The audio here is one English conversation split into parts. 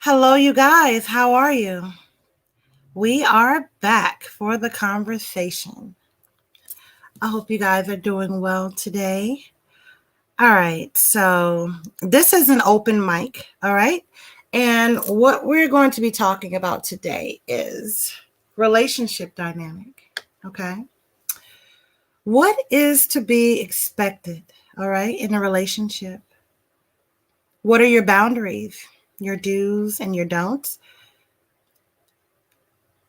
Hello, you guys. How are you? We are back for the conversation. I hope you guys are doing well today. All right, so this is an open mic, all right? And what we're going to be talking about today is relationship dynamic, okay? What is to be expected, all right, in a relationship? What are your boundaries, your do's and your don'ts?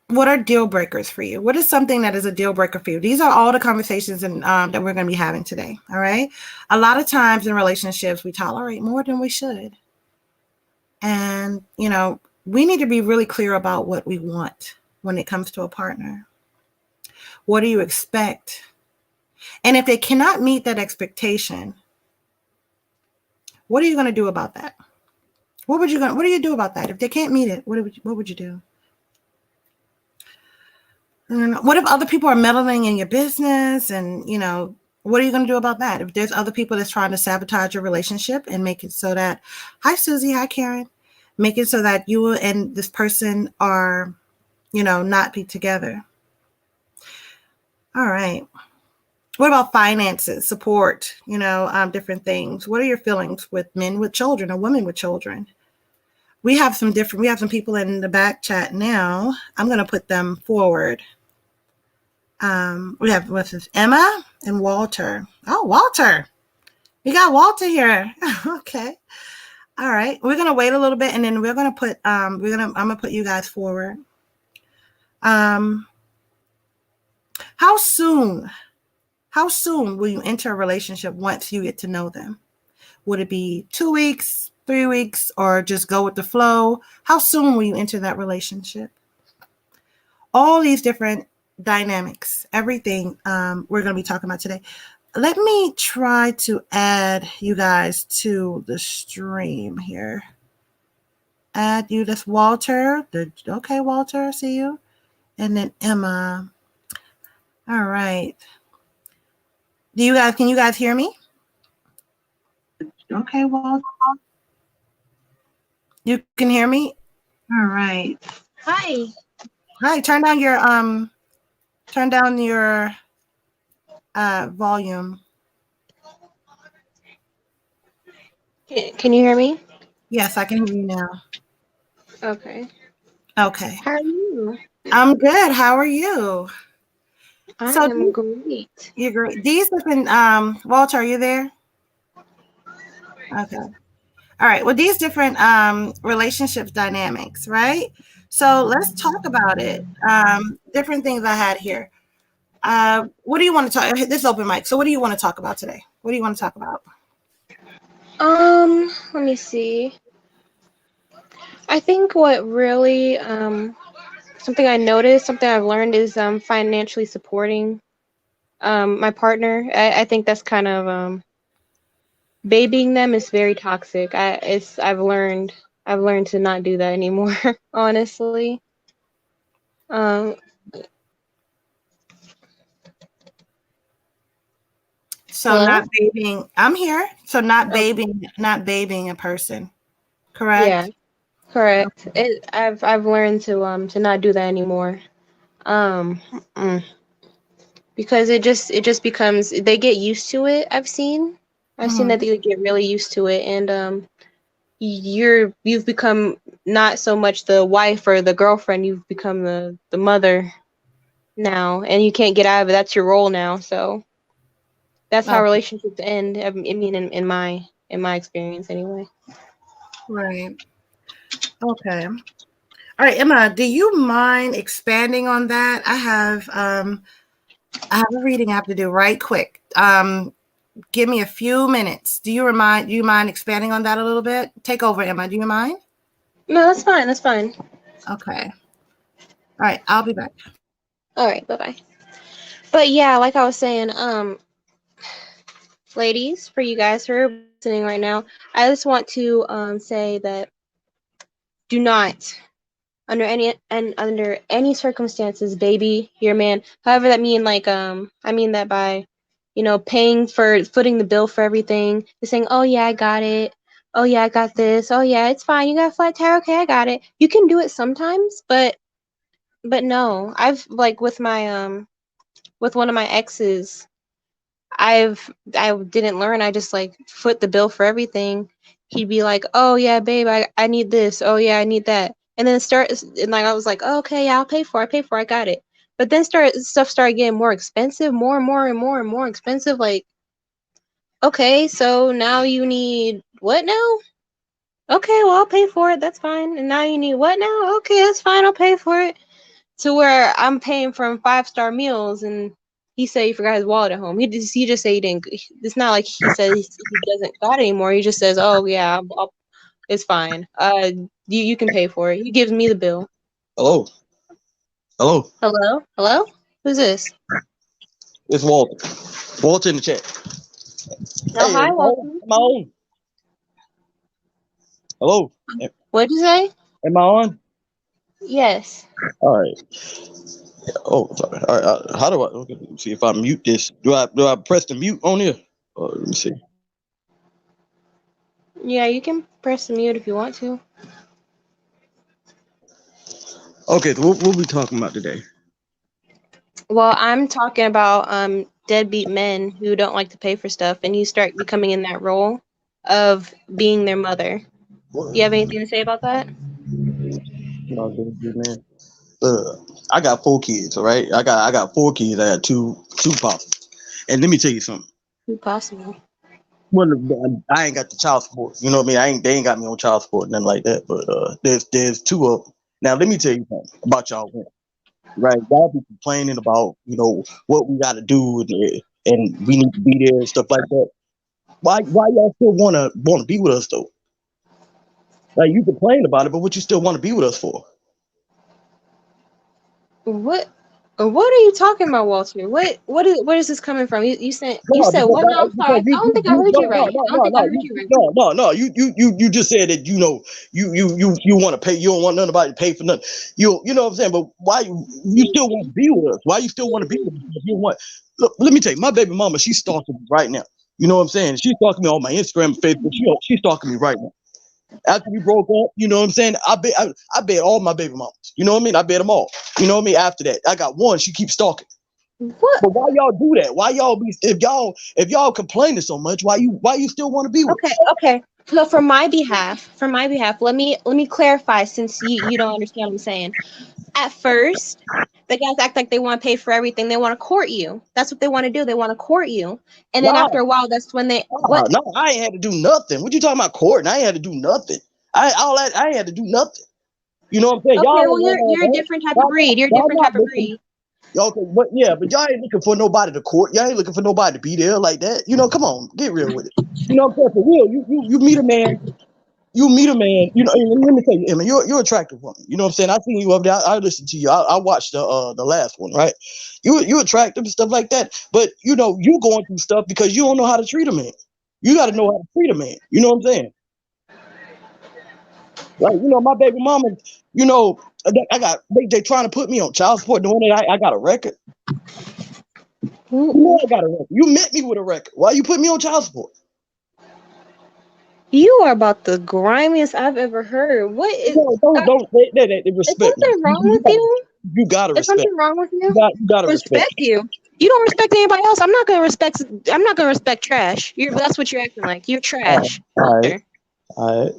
What are deal breakers for you? What is something that is a deal breaker for you? These are all the conversations that we're going to be having today. All right. A lot of times in relationships, we tolerate more than we should. And, we need to be really clear about what we want when it comes to a partner. What do you expect? And if they cannot meet that expectation, what are you going to do about that? What do you do about that? If they can't meet it, what would you do? And what if other people are meddling in your business? And, what are you going to do about that? If there's other people that's trying to sabotage your relationship and make it so that, hi, Susie, hi, Karen, make it so that you and this person are, not be together. All right. What about finances, support, different things? What are your feelings with men with children or women with children? We have some people in the back chat now. I'm going to put them forward. We have with us Emma and Walter. Oh, Walter. We got Walter here. Okay. All right. We're gonna wait a little bit and then we're gonna put I'm gonna put you guys forward. How soon will you enter a relationship once you get to know them? Would it be 2 weeks, 3 weeks, or just go with the flow? How soon will you enter that relationship? All these different dynamics, everything we're going to be talking about today. Let me try to add you guys to the stream here. Add you. That's Walter. Okay, Walter, see you. And then Emma. All right. Can you guys hear me? Okay, Walter. You can hear me? All right. Hi. Hi, turn down your volume. Can you hear me? Yes, I can hear you now. Okay. Okay. How are you? I'm good. How are you? I am great. You're great. These different Walter, are you there? Okay. All right. Well, these different relationships dynamics, right? So let's talk about it. Different things I had here. What do you want to talk? This is open mic. So what do you want to talk about today? What do you want to talk about? Let me see. I think what really something I noticed, something I've learned is financially supporting my partner. I think that's kind of babying them is very toxic. I've learned to not do that anymore, honestly. So Hello? not babying. I'm here. So not Okay. babying a person. Yeah, Correct? correct. I've learned to not do that anymore. Um, mm, because it just becomes they get used to it. I've seen that Mm-hmm. they get really used to it, and you've become not so much the wife or the girlfriend. You've become the mother now, and you can't get out of it. That's your role now. So that's how Okay. relationships end. I mean, in my experience, anyway. Right. Okay. All right, Emma, do you mind expanding on that? I have a reading I have to do right quick. Give me a few minutes. Do you mind expanding on that a little bit? Take over, Emma. Do you mind? No, that's fine. That's fine. Okay. All right, I'll be back. All right. Bye bye. But yeah, like I was saying, ladies, for you guys who are listening right now, I just want to say that do not under any circumstances baby your man. However that mean, like I mean that by paying for footing the bill for everything, just saying, oh yeah, I got it, oh yeah, I got this. Oh yeah, it's fine. You got a flat tire. Okay, I got it. You can do it sometimes, but no. I've like with one of my exes, I didn't learn. I just like foot the bill for everything. He'd be like, "Oh yeah, babe, I need this. Oh yeah, I need that." And then and like I was like, oh, "Okay, yeah, I pay for, it, I got it." But then stuff started getting more expensive, more and more and more and more expensive. Like, okay, so now you need what now? Okay, well I'll pay for it. That's fine. And now you need what now? Okay, that's fine. I'll pay for it. To where I'm paying for 5-star meals, and he said he forgot his wallet at home. He just said he didn't. It's not like he said he doesn't got it anymore. He just says, "Oh yeah, it's fine. You can pay for it." He gives me the bill. Hello, hello. Hello, hello. Who's this? It's Walter. Walter in the chat. Oh, Hey, am hi, I on? Walter. Am I on? Hello. What'd you say? Am I on? Yes. All right. Oh, sorry. All right. How do I? Okay, let me see if I mute this. Do I press the mute on here? Let me see. Yeah, you can press the mute if you want to. Okay, so what we talking about today? Well, I'm talking about deadbeat men who don't like to pay for stuff, and you start becoming in that role of being their mother. Do you have anything to say about that? No, man. I got 4 kids. All right. I got 4 kids. I got two pops. And let me tell you something. Possible. I ain't got the child support. You know what I mean? They ain't got me on child support, nothing like that. But there's two of them. Now let me tell you something about y'all women. Right? Y'all be complaining about what we got to do and we need to be there and stuff like that. Why y'all still wanna be with us though? Like you complain about it, but what you still want to be with us for? What? What are you talking about, Walter? What is this coming from? You No, said because what? No, I'm sorry. because I don't think I heard you right. I don't think I heard you right. no, you just said that you want to pay. You don't want nobody to pay for nothing. You know what I'm saying? But why you still want to be with us? Why you still want to be with us? If you want, look, let me tell you, my baby mama, she's stalking me right now. You know what I'm saying? She's stalking me on my Instagram and Facebook. She's stalking me right now. After we broke up, you know what I'm saying? I bet all my baby mamas. You know what I mean? I bet them all. You know what I mean? After that, I got one. She keeps stalking. What? But why y'all do that? Why y'all be if y'all complaining so much? Why you still want to be with Okay, us? okay. So for my behalf, let me clarify since you don't understand what I'm saying. At first, the guys act like they want to pay for everything. They want to court you. That's what they want to do. They want to court you. And then Nah, after a while, that's when they nah, what? no, I ain't had to do nothing. What you talking about court? I ain't had to do nothing. I ain't had to do nothing. You know what I'm saying? Y'all Okay, don't well want you're a all that. different type of breed. You're a Y'all different not type of looking. breed. Okay, but yeah, but y'all ain't looking for nobody to court. Y'all ain't looking for nobody to be there like that. Come on, get real with it. You know what I'm saying? For real, you meet a man. You meet a man, and let me tell you, Emma, you're attractive woman. You know what I'm saying? I seen you up there. I listened to you. I watched the last one, right? You attractive and stuff like that. But you going through stuff because you don't know how to treat a man. You got to know how to treat a man. You know what I'm saying? Like my baby mama. I got they trying to put me on child support, knowing that I got a record. You know I got a record. You met me with a record. Why you put me on child support? You are about the grimiest I've ever heard. What is? No, don't they Is respect me. something wrong with you? You gotta Is respect. something wrong with you? You gotta respect. Respect you. You don't respect anybody else. I'm not gonna respect. I'm not gonna respect trash. That's what you're acting like. You're trash, All right, Walter. all right.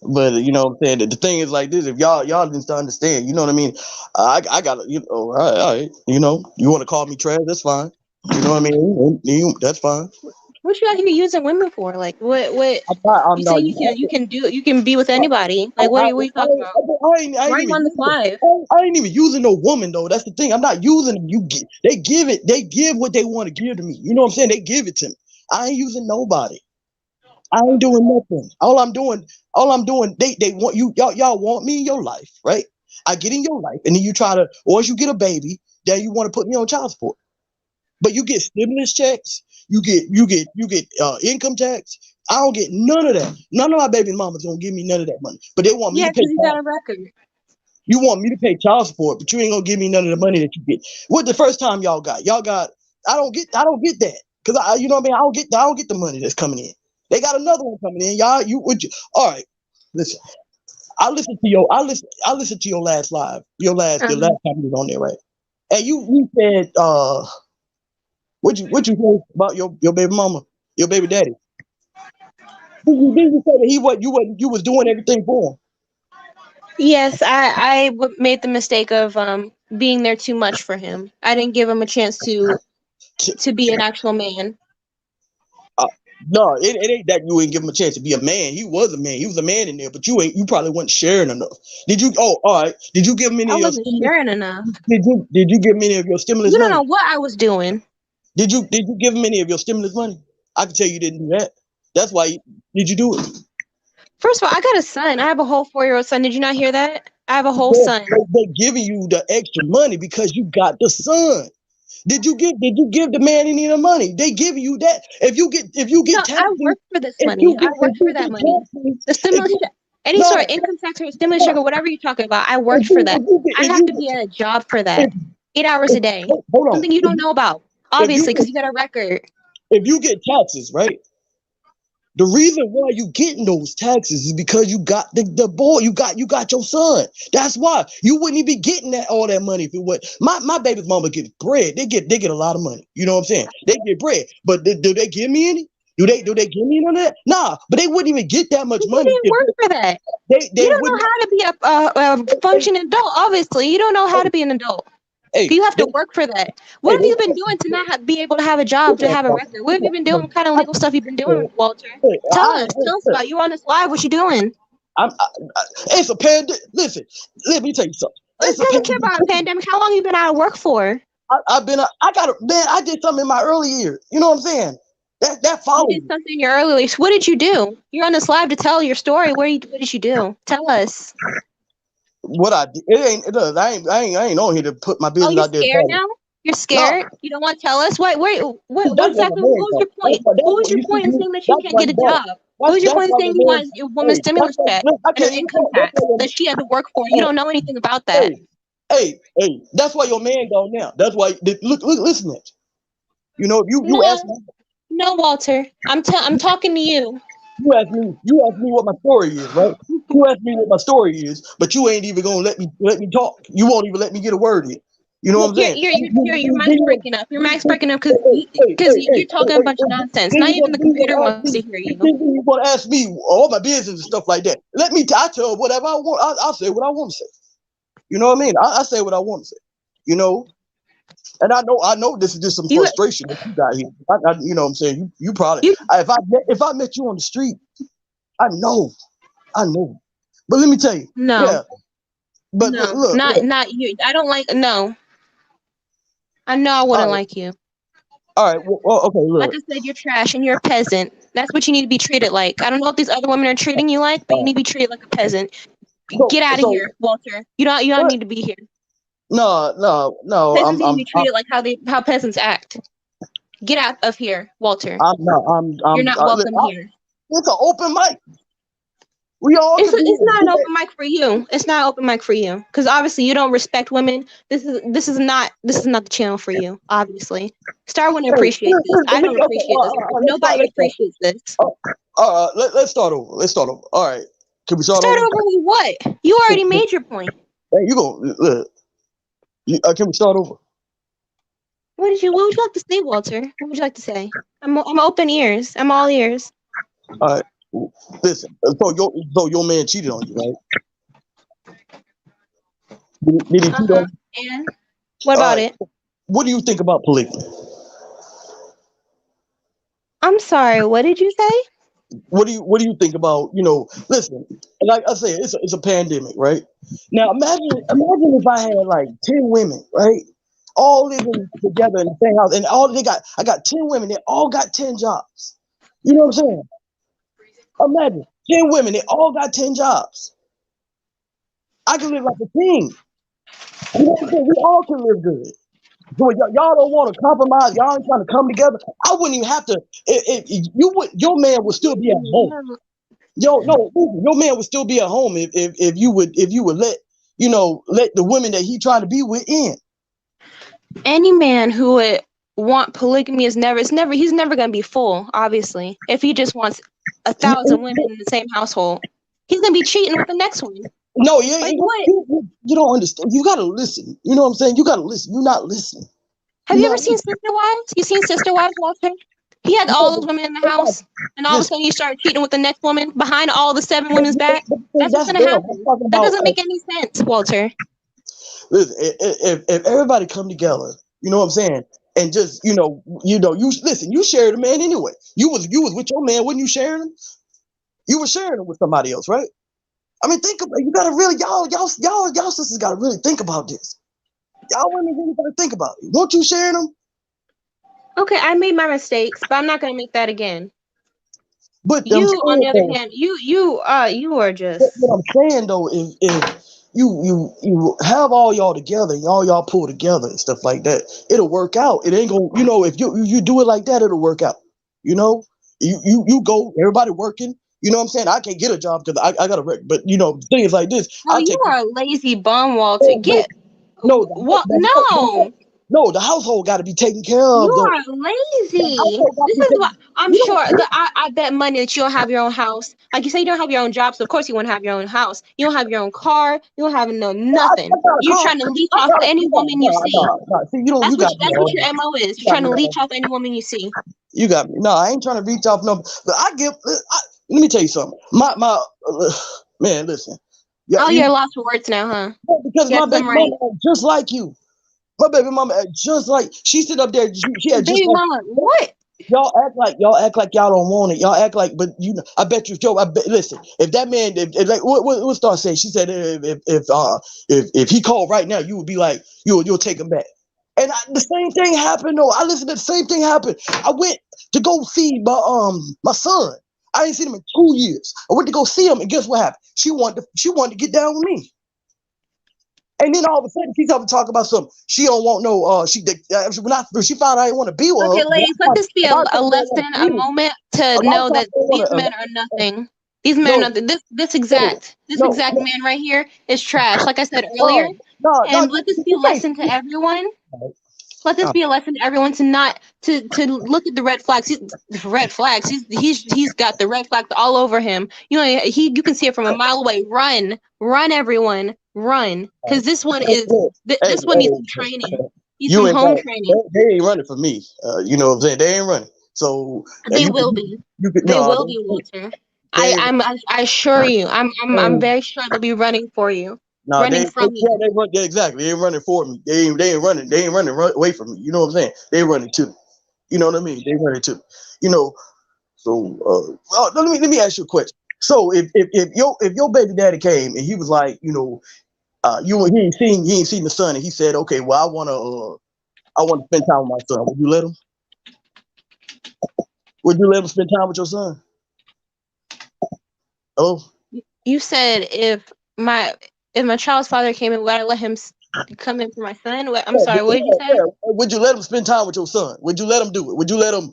But you know what I'm saying? The thing is like this, if y'all just understand, you know what I mean? I gotta, all right. You want to call me trash, that's fine. You know what I mean? That's fine. What you out here using women for? Like what? What? I'm You say not. you can be with anybody. Like what are you talking about? I Why ain't are you even on this using. live? I ain't even using no woman though. That's the thing. I'm not using them. They give it. They give what they want to give to me. You know what I'm saying? They give it to me. I ain't using nobody. I ain't doing nothing. All I'm doing, they want y'all want me in your life, right? I get in your life, and then you try to, or as you get a baby, then you want to put me on child support. But you get stimulus checks, you get income tax. I don't get none of that. None of my baby mamas gonna give me none of that money. But they want me Yeah, to pay because you got child. a record. You want me to pay child support, but you ain't gonna give me none of the money that you get. What the first time y'all got? Y'all got. I don't get that because you know what I mean. I don't get the money that's coming in. They got another one coming in. Y'all, all right. Listen, I listened to your last live, the last Um, time you was on there, right? And you said, what you say about your baby mama, your baby daddy? Did you say that you was doing everything for him? yes, made the mistake of being there too much for him. I didn't give him a chance to be an actual man. Uh, no, it ain't that you ain't give him a chance to be a man. He was a man. He was a man in there, but you probably wasn't sharing enough. Did you? Oh, all right. Did you give him any I of your wasn't stimulus? sharing enough. Did you give him any of your stimulus You don't know money? what I was doing. Did you give him any of your stimulus money? I can tell you didn't do that. That's why. Did you do it? First of all, I got a son. I have a whole 4-year-old son. Did you not hear that? I have a whole Yes, son. they giving you the extra money because you got the son. Did you give the man any of the money? They give you that. If you get No, I taxes, worked for this money. I if worked for you that get money. taxes, The if stimulus you check, any sort of no, income tax or stimulus check no, or whatever you're talking about, I if worked for you that. if you get I if have you to be at a job for if, that. 8 hours a day. hold on. Something you don't know about, If you obviously, because you got a record. if you get taxes, right? The reason why you getting those taxes is because you got the boy, you got your son. That's why you wouldn't even be getting all that money if it was my baby's mama gets bread. They get a lot of money. You know what I'm saying? They get bread, but do they give me any? Do they give me none of that? Nah, but they wouldn't even get that much You money didn't if work for that. they You don't wouldn't. know how to be a Hey, functioning adult. Obviously, you don't know how to be an adult. hey, You have they, to work for that. What hey, have you been doing to not be able to have a job, to have a record? What have you been doing? What kind of legal stuff you've been doing, Walter? Tell us. Tell us about it. You on this live. What you doing? it's a pandemic. Listen, let me tell you something. It It's a doesn't care pandemic. about a pandemic. How long you been out of work for? I've been. I got. Man, I did something in my early years. You know what I'm saying? That You followed did me. something in your early life. What did you do? You're on this live to tell your story. What did you do? Tell us. What I did, it ain't. It does. I ain't on here to put my Oh, business you're out there. scared now? You're No, scared? You don't want to tell us? What that's why exactly? your What man was come. your point? That's What was why your you see point in me. saying that you That's can't why get a you don't. job? What was your That's point in why saying your you man. want a woman's Hey, that's stimulus why. check Look, I and an can't even income talk. That's tax why your. that she had to work for? You don't know anything about that. Hey, hey. That's why your man gone now. That's why. Look. Listen. At you. You know, you ask No, me. no, Walter. I'm talking to you. You asked me what my story is, right? You asked me what my story is, but you ain't even gonna let me talk. You won't even let me get a word in. You know what Look, I'm saying? your mic's breaking up. Your mic's breaking up because Hey, hey, hey, hey, you're talking a bunch of nonsense. then Not you even gonna the then you computer gonna ask wants me to hear you. then you gonna ask me all my business and stuff like that. I tell whatever I want. I'll say what I want to say. You know what I mean? I say what I want to say. You know, and I know this is just some You frustration that you got here. You know what I'm saying? You probably you if I met you on the street, I know. I know. But let me tell you, no yeah. But no look. not you. I don't like no. I know I All wouldn't right, like you. all right. Well, okay, Like look. I said, you're trash and you're a peasant. That's what you need to be treated like. I don't know what these other women are treating you like, but you Uh, need to be treated like a peasant. so Get out of so here, Walter. You don't what? need to be here. No, no, no. Peasants need to be treated like how peasants act. Get out of here, Walter. I'm not. You're not Look, welcome here. it's an open mic. We all It's could be it's not an here. open mic for you. It's not an open mic for you because obviously you don't respect women. This is not the channel for you. Obviously, Star wouldn't Hey, appreciate this. I don't okay, appreciate this. let's start. Nobody Let's start. appreciates this. Let's start over. Let's start over. All right. Can we start Start over? over with what? You already made your point. Hey, you go. Look. Can we start over? What would you like to say, Walter? What would you like to say? I'm open ears. I'm all ears. All right. Listen. So your man cheated on you, right? Did he cheat Uh-huh. on you? And what All about right. it? What do you think about polygamy? I'm sorry, what did you say? What do you think about, listen, like I said, it's a pandemic, right? Now imagine if I had like 10 women, right? All living together in the same house, and I got 10 women, they all got 10 jobs. You know what I'm saying? Imagine 10 women, they all got 10 jobs. I can live like a king. You know what I'm saying? We all can live good. So y'all don't want to compromise. Y'all ain't trying to come together. I wouldn't even have to. Your man would still be at home. Yo, no, listen, your man would still be at home if you would let the women that he trying to be with in. Any man who would want polygamy is never. It's never. He's never gonna be full. Obviously, if he just wants 1,000 women in the same household, he's gonna be cheating with the next one. No, Like what? you don't understand. You gotta listen. You know what I'm saying? You gotta listen. You're not listening. Have you ever seen Sister Wives? You seen Sister Wives, Walter? He had all those women in the house, and all of a sudden you start cheating with the next woman behind all the 7 women's back. That's what's gonna happen. That doesn't make any sense, Walter. Listen, if everybody come together, you know what I'm saying, and just you listen. You shared a man anyway. You was with your man, wasn't you sharing him? You were sharing him with somebody else, right? I mean, think about. You gotta really y'all sisters gotta really think about this. Y'all women really gotta think about it. Won't you sharing them? Okay, I made my mistakes, but I'm not gonna make that again. But You, on the other hand, you are just. What I'm saying though is, if you have all y'all together and all y'all pull together and stuff like that, it'll work out. It ain't gonna, if you do it like that, it'll work out. You know, you go, everybody working. You know what I'm saying? I can't get a job because I got a record. But things like this. Oh, you are a lazy bum, Walter. No, what? No. No, the household got to be taken care of. You are lazy. This is what I'm sure. I bet money that you don't have your own house. Like you say, you don't have your own job, so of course you won't have your own house. You don't have your own car. You don't have nothing. You're trying to leech off any woman you see. That's what your MO is. You're trying to leech off any woman you see. You got me. No, I ain't trying to reach off no. But let me tell you something. My man, listen. You're lost for words now, huh? Because my baby mama just like you. My baby mama just like she sit up there. She had baby mama. What? Y'all act like y'all don't want it. Y'all act like, but I bet you, Joe. Listen, if that man, like what Star said, she said if he called right now, you would be like you'll take him back. And the same thing happened though. I listened to the same thing happen. I went to go see my son. I ain't seen him in 2 years. I went to go see him, and guess what happened? She wanted to get down with me. And then all of a sudden, she's up to talk about something. She don't want no. She found out I didn't want to be with her. Okay, ladies, let this be a lesson, a moment to know that these men are nothing. These men are nothing. This exact man right here is trash. Like I said earlier, and let this be a lesson to everyone. Let this be a lesson to everyone to not to look at the red flags. Red flags. He's got the red flags all over him. You can see it from a mile away. Run, everyone, run, because this one needs some training. Needs some home training. They ain't running for me. You know what I'm saying? They ain't running. So they will be. They will be, Walter. I assure you. I'm very sure they'll be running for you. No, running from you. They run, exactly. They ain't running for me. They ain't running. They ain't running away from me. You know what I'm saying? They running too. You know what I mean? They running too. So let me ask you a question. So if your baby daddy came and he was like, he ain't seen the son, and he said, okay, well, I want to spend time with my son. Would you let him? Would you let him spend time with your son? Oh, you said if my child's father came in, would I let him come in for my son? I'm sorry, what did you say? Would you let him spend time with your son? Would you let him do it? Would you let him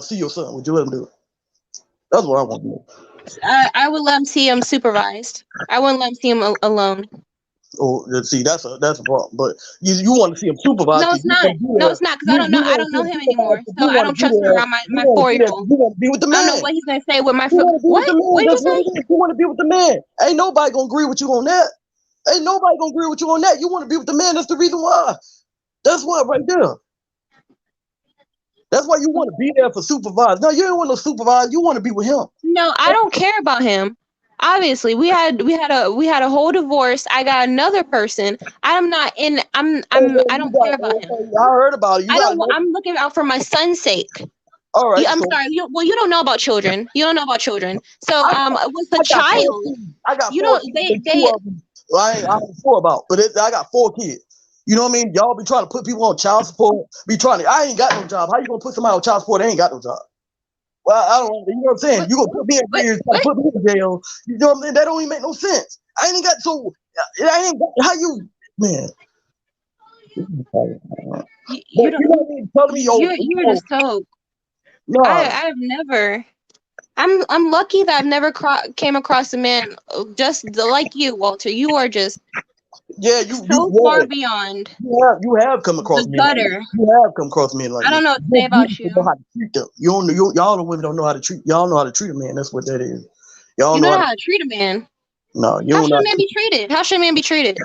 see your son? Would you let him do it? That's what I want to know. I would let him see him supervised. I wouldn't let him see him alone. Oh, see, that's a problem. But you want to see him supervised. No, it's not. No, it's not, because I don't know him anymore. So I don't trust him around my 4-year-old. You want to be with the man. I don't know what he's gonna say with my what? What did you say? You want to be with the man. Ain't nobody gonna agree with you on that. Ain't nobody gonna agree with you on that. You want to be with the man. That's the reason why. That's why right there. That's why you want to be there for supervised. No, you don't want no supervised. You want to be with him. No, I don't care about him. Obviously, we had a whole divorce. I got another person. I don't care about him. I heard about it. I'm looking out for my son's sake. All right. I'm sorry. You don't know about children. You don't know about children. So with the child, I got I ain't sure about, but I got 4 kids. You know what I mean? Y'all be trying to put people on child support. I ain't got no job. How you gonna put somebody on child support? They ain't got no job. Well, I don't. You know what I'm saying? You gonna put me in jail? Put me in jail? You know what I'm saying? That don't even make no sense. I ain't got how you man. You're just so. No. I've never. I'm lucky that I've never came across a man just like you, Walter. You are just Yeah, so far beyond you have come across the men like that. gutter. You have come across men like I that. don't know what to say You about don't you. know how to treat them. Y'all the women don't know how to treat. Y'all know how to treat a man. That's what that is. Y'all You know don't how know to. how to treat a man. No, you How don't know should how a to man treat. be treated? How should a man be treated?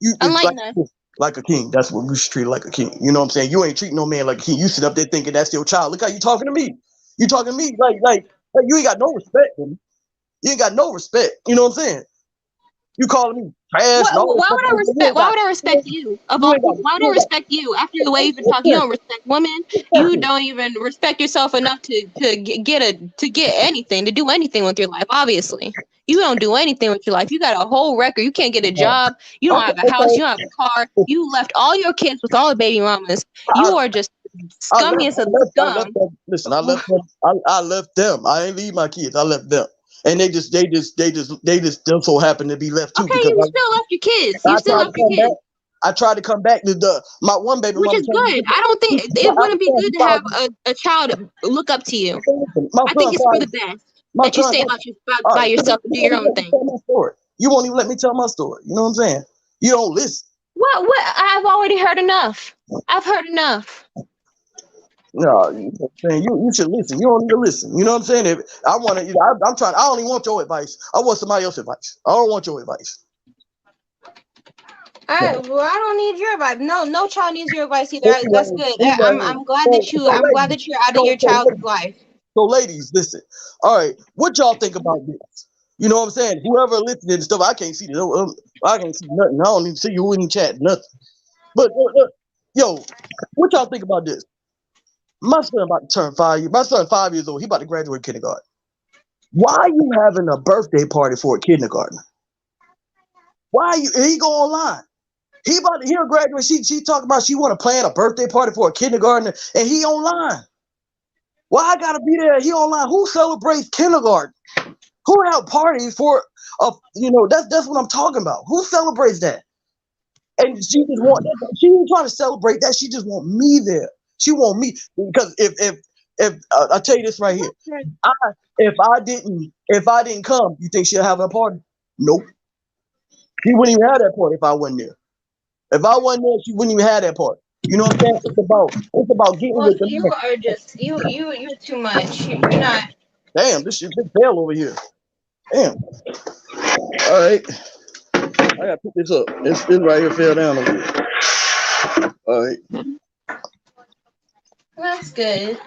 It's Enlighten us. like a king. That's what we should treat like a king. You know what I'm saying? You ain't treating no man like a king. You sit up there thinking that's your child. Look how you talking to me. You talking to me like you ain't got no respect for me. You ain't got no respect. You know what I'm saying? You calling me trash and all this Why stuff. would I respect? Why would I respect you? Of You all ain't got. people, why would You I ain't got. respect you after the way you've been talking? You don't respect women. You don't even respect yourself enough to get anything, to do anything with your life. Obviously, you don't do anything with your life. You got a whole record. You can't get a job. You don't have a house. You don't have a car. You left all your kids with all the baby mamas. You I, are just I left. scummiest of I left scum. them. Listen, I left them. I left them. I ain't leave my kids. I left them, and they just so happen to be left too Okay, because you still left your kids. You I still tried to left your come back. kids, I tried to come back to my one baby which mama is told me good. I don't think it I wouldn't be understand good he to have filed. a child look up to you. Listen, my I think son it's for filed. the best My that you son. stay about you All by right, yourself and do you your won't even own let me thing. tell my story. You won't even let me tell my story. You know what I'm saying? You don't listen. What? I've already heard enough. I've heard enough. No, you know what I'm saying? You should listen. You don't need to listen. You know what I'm saying? If I want to, I'm trying. I don't even want your advice. I want somebody else's advice. I don't want your advice. Well, I don't need your advice. No child needs your advice either. That's Anyway, good. anyway, I'm glad so, that you. so I'm glad ladies, that you're out of your child's life. ladies, listen. All right, what y'all think about this? You know what I'm saying? Whoever listening and stuff, I can't see this. I can't see nothing. I don't even see you in the chat, nothing. But yo, what y'all think about this? My son about to turn 5 years. My son 5 years old. He about to graduate kindergarten. Why are you having a birthday party for a kindergartner? Why are you? He go online. He'll graduate. She talking about she want to plan a birthday party for a kindergartner, and he online. Why I gotta be there? He online. Who celebrates kindergarten? Who have parties for? That's what I'm talking about. Who celebrates that? And she just want. She ain't trying to celebrate that. She just want me there. She want me because if I tell you this right here, I if I didn't come, you think she'll have a party? Nope. She wouldn't even have that party if I wasn't there. If I wasn't there, she wouldn't even have that party. You know what I'm saying? It's about getting Well, with the you man. are just you're too much. You're not. Damn, this shit just fell over here. Damn. All right, I gotta pick this up. This right here fell down over here. All right. That's good.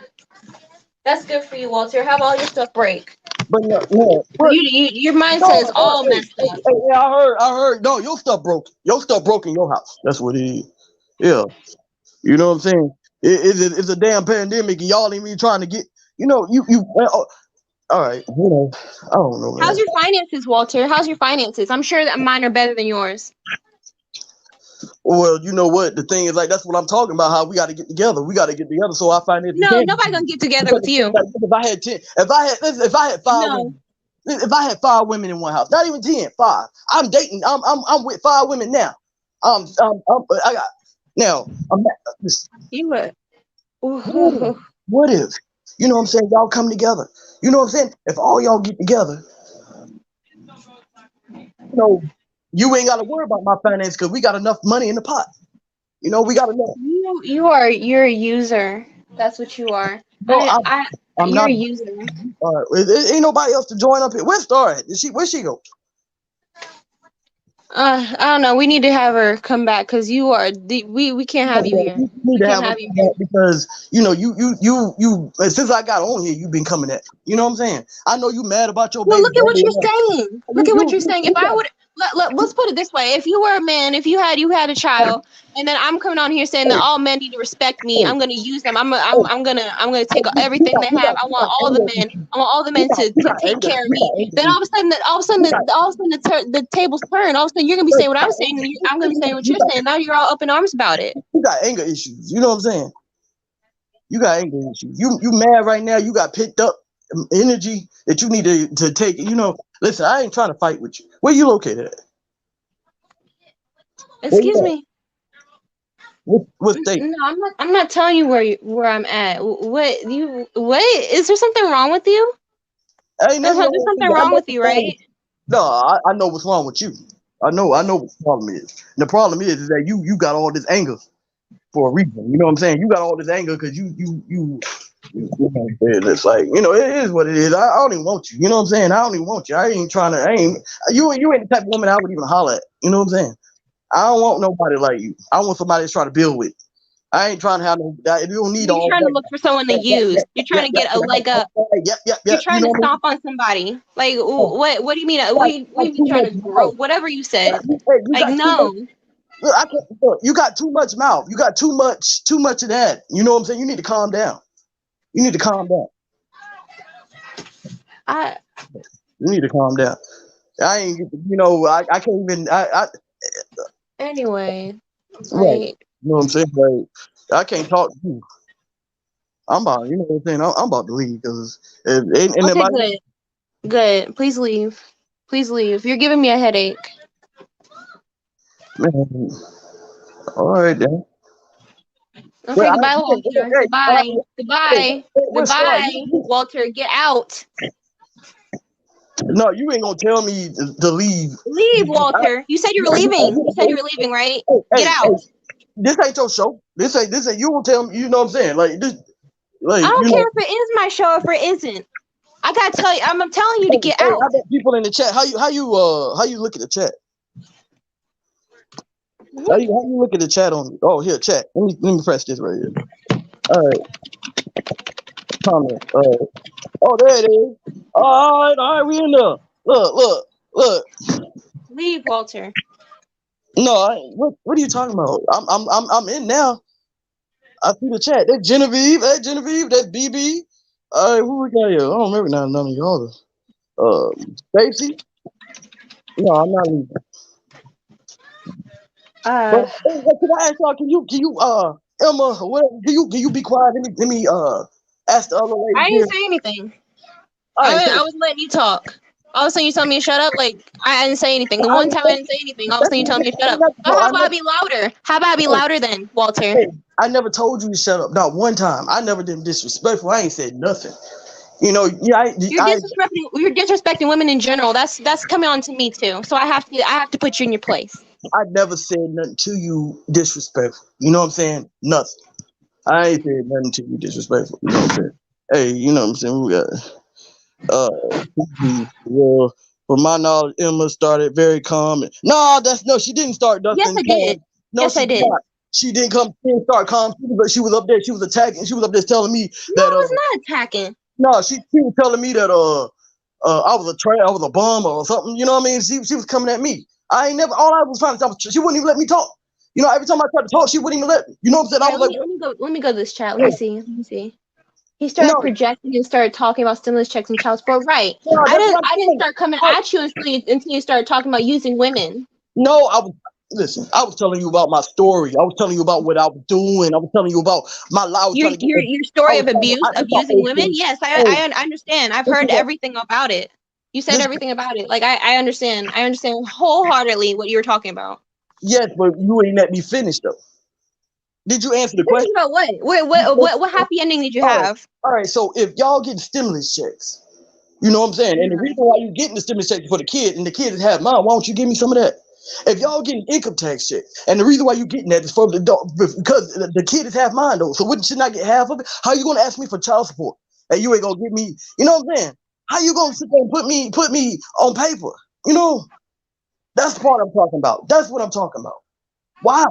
That's good for you, Walter. Have all your stuff break. But no, what? Your mindset is No, all hey, messed hey, up. hey, hey, I heard. No, your stuff broke. Your stuff broke in your house. That's what it is. Yeah, you know what I'm saying? It's a damn pandemic, and y'all ain't even trying to get. All right. I don't know, How's man. your finances, Walter? How's your finances? I'm sure that mine are better than yours. Well, you know what? The thing is, like, that's what I'm talking about. How we got to get together. We got to get together so our finances No, can. nobody's gonna get together Because with you. if I had 10, if I had five No. women, if I had 5 women in one house, not even 10, 5. I'm dating. I'm with 5 women now. I got now. You would. What if? Ooh. What if? You know what I'm saying? Y'all come together. You know what I'm saying? If all y'all get together, you know, you ain't got to worry about my finance because we got enough money in the pot. We got enough. You're a user. That's what you are. No, I'm You're not. a user. Ain't nobody else to join up here. Where's Star at? Where's she go? I don't know. We need to have her come back because we can't have you here. You need We to can't have her have you come here. back because you since I got on here, you've been coming at. You know what I'm saying? I know you mad about your Well, baby look at what daddy. you're saying. Look at what you're saying. If I would let's put it this way: if you were a man, if you had a child, and then I'm coming on here saying that all men need to respect me, I'm gonna use them. I'm gonna take everything they have. I want all the men. I want all the men to take care of me. Then all of a sudden the tables turn. All of a sudden you're gonna be saying what I'm saying, and I'm gonna be saying what you're saying. Now you're all up in arms about it. You got anger issues. You know what I'm saying? You got anger issues. You mad right now. You got picked up energy that you need to take. Listen, I ain't trying to fight with you. Where you located at? Where you Excuse at? me. What state? No, I'm not telling you where I'm at. What is there something wrong with you? Ain't There's nothing wrong with something me. I wrong know with what's you, wrong with right? you. No, I know what's wrong with you. I know what the problem is. And the problem is that you got all this anger for a reason. You know what I'm saying? You got all this anger because it's like, it is what it is. I don't even want you. You know what I'm saying? I don't even want you. I ain't trying to. I ain't you ain't the type of woman I would even holler at. You know what I'm saying? I don't want nobody like you. I want somebody that's trying to build with. I ain't trying to have no. You don't need You're all trying to that. look for someone to use. You're trying to get a leg up. You're Yep. You trying know to what I mean? stomp on somebody. Like, what do you mean? You got We too trying much to grow? mouth. Whatever you said. Hey, you Like, got too much. no. Look, you got too much mouth. You got too much of that. You know what I'm saying? You need to calm down. You need to calm down. I You need to calm down. I ain't, I can't even, Anyway, right. like, You know what I'm saying? Like, I can't talk to you. I'm about, you know what I'm saying? I'm about to leave because, and okay, nobody, good. Please leave. Please leave. You're giving me a headache. man, all right then. Well, Okay, goodbye, Walter. hey, Goodbye. hey, Goodbye. we're smart. Goodbye, Walter. Get out. No, you ain't gonna tell me to leave. Leave, Walter. You said you were leaving. You said you were leaving, right? Get Hey, out. this ain't your show. This ain't. You won't tell me. You know what I'm saying? Like this. I Like don't care if it is my show or if it isn't. I gotta tell you, I'm telling you to get Hey, out. I got people in the chat. How you look at the chat? How you look at the chat on? Oh, here, chat. Let me press this right here. All right, comment. Oh, there it is. All right, we in there. Look. Leave, Walter. No, what are you talking about? I'm in now. I see the chat. That's Genevieve. Hey, Genevieve. That's BB. All right, who we got here? I don't remember none of y'all. Stacy. No, I'm not leaving. But Uh, can I ask y'all? Can you Emma? What? Can you be quiet? Let me ask the other I ladies didn't here. say anything. All right, I so was letting you talk. All of a sudden, you tell me to shut up. Like I didn't say anything. The I one didn't time I say didn't say anything. All of a that's sudden, you tell me to shut up. So no, how about I be louder? How about I be louder then, Walter? I never told you to shut up. Not one time. I never been disrespectful. I ain't said nothing. You know, yeah, You're disrespecting women in general. That's coming on to me too. So I have to put you in your place. I never said nothing to you disrespectful. You know what I'm saying? Nothing. I ain't said nothing to you disrespectful. You know what I'm saying? Hey, you know what I'm saying? We got uh well, from my knowledge, Emma started very calm. No, no, she didn't start Yes, nothing I did. calm. No, Yes, she I did did. not. She didn't come. She didn't start calm. But she was up there. She was attacking. She was up there telling me No, that I was not attacking. no, she was telling me that I was I was a bum or something. You know what I mean? She was coming at me. I ain't never. All I was trying to tell. She wouldn't even let me talk. You know, every time I tried to talk, she wouldn't even let me. You know what I'm saying? I All right, was like, let me go to this chat. Let me see. Let me see. He started no, projecting and started talking about stimulus checks and child support. Right. no, I that's what didn't I'm I didn't saying. start coming at you until you started talking about using women. No, I was listen. I was telling you about my story. I was telling you about what I was doing. I was telling you about my life. I was Your trying to get. your your I story was of trying to. abuse, This is abusing women. Yes, hey, I understand. I've this is heard a, everything about it. You said this. everything about it. Like I understand. I understand wholeheartedly what you were talking about. Yes, but you ain't let me finish though. Did you answer the Finish question? about what? What happy ending did you All right, have? all right. So if y'all getting stimulus checks, you know what I'm saying, and the reason why you getting the stimulus check for the kid, and the kid is half mine, why don't you give me some of that? If y'all getting income tax check, and the reason why you getting that is for the dog, because the kid is half mine though. So wouldn't you not get half of it? How you gonna ask me for child support, and you ain't gonna give me? You know what I'm saying? How you gonna sit there and put me on paper? You know, that's the part I'm talking about. That's what I'm talking about. Why?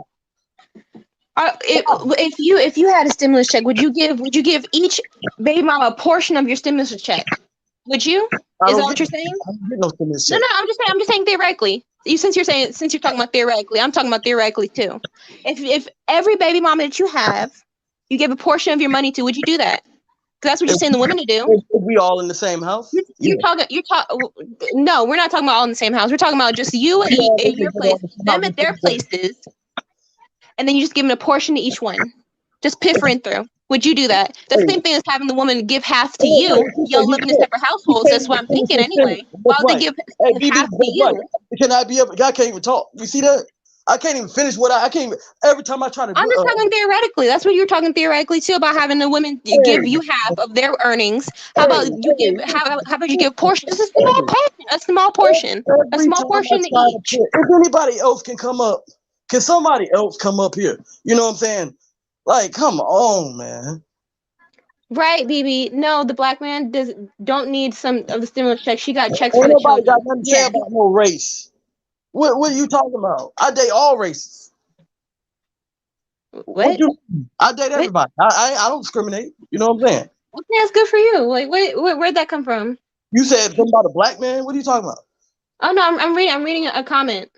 If you had a stimulus check, would you give each baby mama a portion of your stimulus check? Would you? I Is that don't what get. you're saying? I don't get no stimulus No, check. no, I'm just saying theoretically. Since you're talking about theoretically, I'm talking about theoretically too. If every baby mama that you have, you give a portion of your money to, would you do that? Because that's what you're If, saying the women to do. if we all in the same house, You're yeah. talking. No, we're not talking about all in the same house. We're talking about just you We all at live your together place, on the same house. them at their places, and then you just give them a portion to each one. Just piffering through. Would you do that? The Hey, same thing as having the woman give half to hey, you. he said Y'all he living in can't. separate He households. can't That's what even I'm finish thinking his sentence. anyway. That's Why would they right. give Hey, BB, half to that's right. you? Can I be up? Can I even talk? You see that? I can't even finish what I can't even, every time I try to I'm do just talking theoretically. That's what you're talking theoretically too, about having the women give you hey, half of their earnings. How hey, about you give? hey, How about you give portion? Just a small hey. portion. A small portion. A Every small time I portion to try to each. put, if anybody else can come up, can somebody else come up here? You know what I'm saying? Like, come on, man. Right, BB. No, the black man don't need some of the stimulus checks. She got checks for Ain't the nobody got children. nothing to say Yeah. about no race. What are you talking about? I date all races. What What? you? I date What? everybody. I don't discriminate. You know what I'm saying? Okay, that's good for you. Like, where'd that come from? You said something about a black man. What are you talking about? Oh no, I'm reading. I'm reading a comment.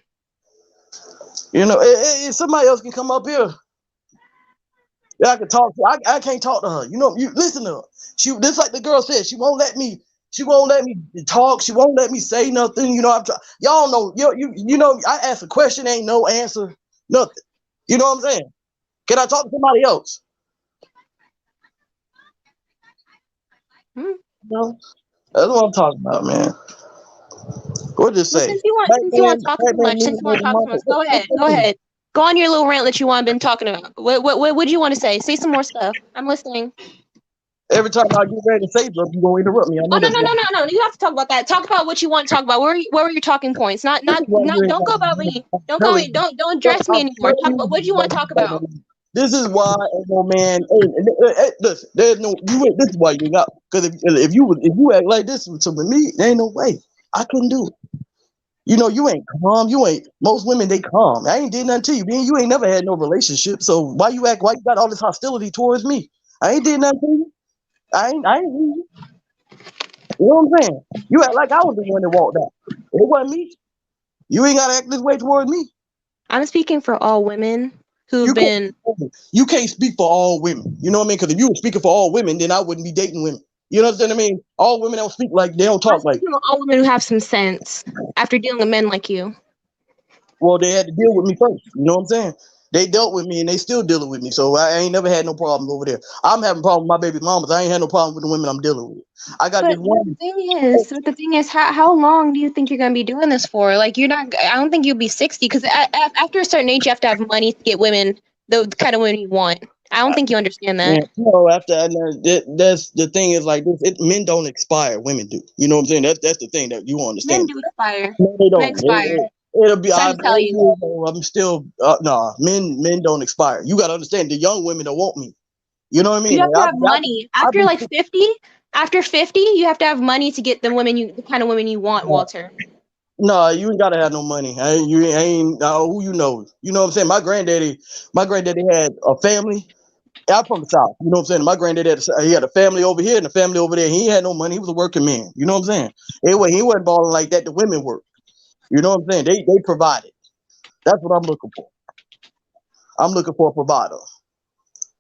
You know, if somebody else can come up here, yeah, I can talk to. I can't talk to her. You know, you listen to her. She just like the girl said. She won't let me. She won't let me talk. She won't let me say nothing. You know, I'm trying. Y'all know. You know. I ask a question, ain't no answer. Nothing. You know what I'm saying? Can I talk to somebody else? Hmm. No. That's what I'm talking about, man. What did it Well, say? since you want to talk so much, Media since you want Money to talk so Monday. much, go ahead. Go ahead. Go on your little rant that you want been talking about. What would you want to say? Say some more stuff. I'm listening. Every time I get ready to say something, you gonna interrupt me. I Oh know no that's no why. no no no! You have to talk about that. Talk about what you want to talk about. Where were your talking points? This is why you ain't Don't got go about no me. man. Don't I'm call telling me. you. Don't address me I'm anymore. Talk telling about what you want to talk about. you. This is why ain't no man. Listen, there's no you. This is why you got. Because if you act like this to me, there ain't no way I couldn't do it. You know, you ain't calm. You ain't. Most women they calm. I ain't did nothing to you. Man, you ain't never had no relationship. So why you act? Why you got all this hostility towards me? I ain't did nothing to you. I ain't. You know what I'm saying? You act like I was the one that walked out. It wasn't me. You ain't gotta act this way toward me. I'm speaking for all women who've You been. can't. You can't speak for all women. You know what I mean? Because if you were speaking for all women, then I wouldn't be dating women. You know what I mean? All women don't speak like they don't I'm talk like. speaking for all women who have some sense after dealing with men like you. Well, they had to deal with me first. You know what I'm saying? They dealt with me and they still dealing with me. So I ain't never had no problem over there. I'm having problems with my baby mamas. I ain't had no problem with the women I'm dealing with. I got this one. But the thing is, how long do you think you're gonna be doing this for? Like, you're not. I don't think you'll be 60 because after a certain age, you have to have money to get women, the kind of women you want. I don't think you understand Yeah, that. after I learned that's the thing is like this. Men don't expire. Women do. You know what I'm saying? That's the thing that you Men understand. do expire. No, they Men don't. expire. It'll be. Trying I'm to tell 8 you. years old. I'm still. Nah, men don't expire. You got to understand the young women that want me. You know what I You mean? have to have money. I After be. like 50, after 50, you have to have money to get the kind of women you want, Walter. Nah, you ain't gotta have no money. You ain't who you know. You know what I'm saying? My granddaddy had a family. I'm from the South. You know what I'm saying? My granddaddy he had a family over here and a family over there. He had no money. He was a working man. You know what I'm saying? Anyway, he wasn't balling like that. The women work. You know what I'm saying? They provided. That's what I'm looking for. I'm looking for a provider.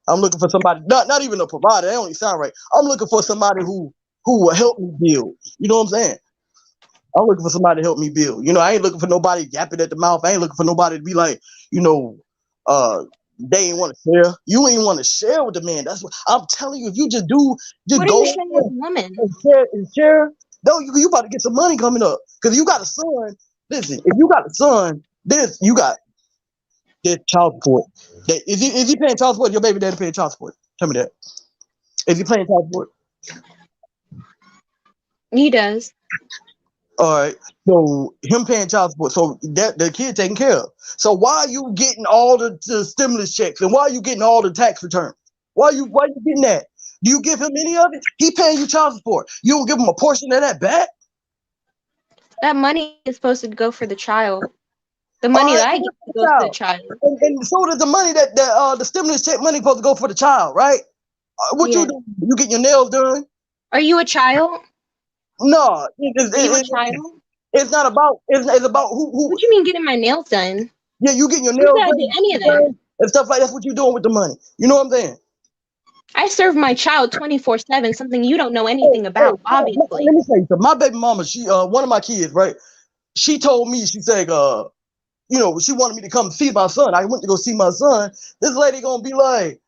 I'm looking for somebody, not even a provider. That don't even sound right. I'm looking for somebody who will help me build. You know what I'm saying? I'm looking for somebody to help me build. You know, I ain't looking for nobody yapping at the mouth. I ain't looking for nobody to be like, you know, uh, they ain't want to share. You ain't want to share with the man. That's what I'm telling you. If you just What are go you in sharing there with a woman? and share. No, you about to get some money coming up. Because you got a son. Listen, if you got a son, you got this child support. Is he paying child support? Your baby daddy paying child support? Tell me that. Is he paying child support? He does. All right. So him paying child support, so that the kid taken care of. So why are you getting all the stimulus checks and why are you getting all the tax returns? Why you getting that? Do you give him any of it? He paying you child support. You don't give him a portion of that back? That money is supposed to go for the child. The All money that right, I well, get what's for the goes to the child? child. And so does the money that the stimulus check money supposed to go for the child, right? What you Yeah. do? You get your nails done? Are you a child? No, Are you a child? it's not about it's about who What you mean getting my nails done? yeah, you getting your Who nails said I did any of that? done and stuff like that's what you doing with the money. You know what I'm saying? I serve my child 24/7, something you don't know Oh, anything oh, about, let obviously. me tell you something. My baby mama, she one of my kids, right? She told me, she said, she wanted me to come see my son. I went to go see my son. This lady gonna be like,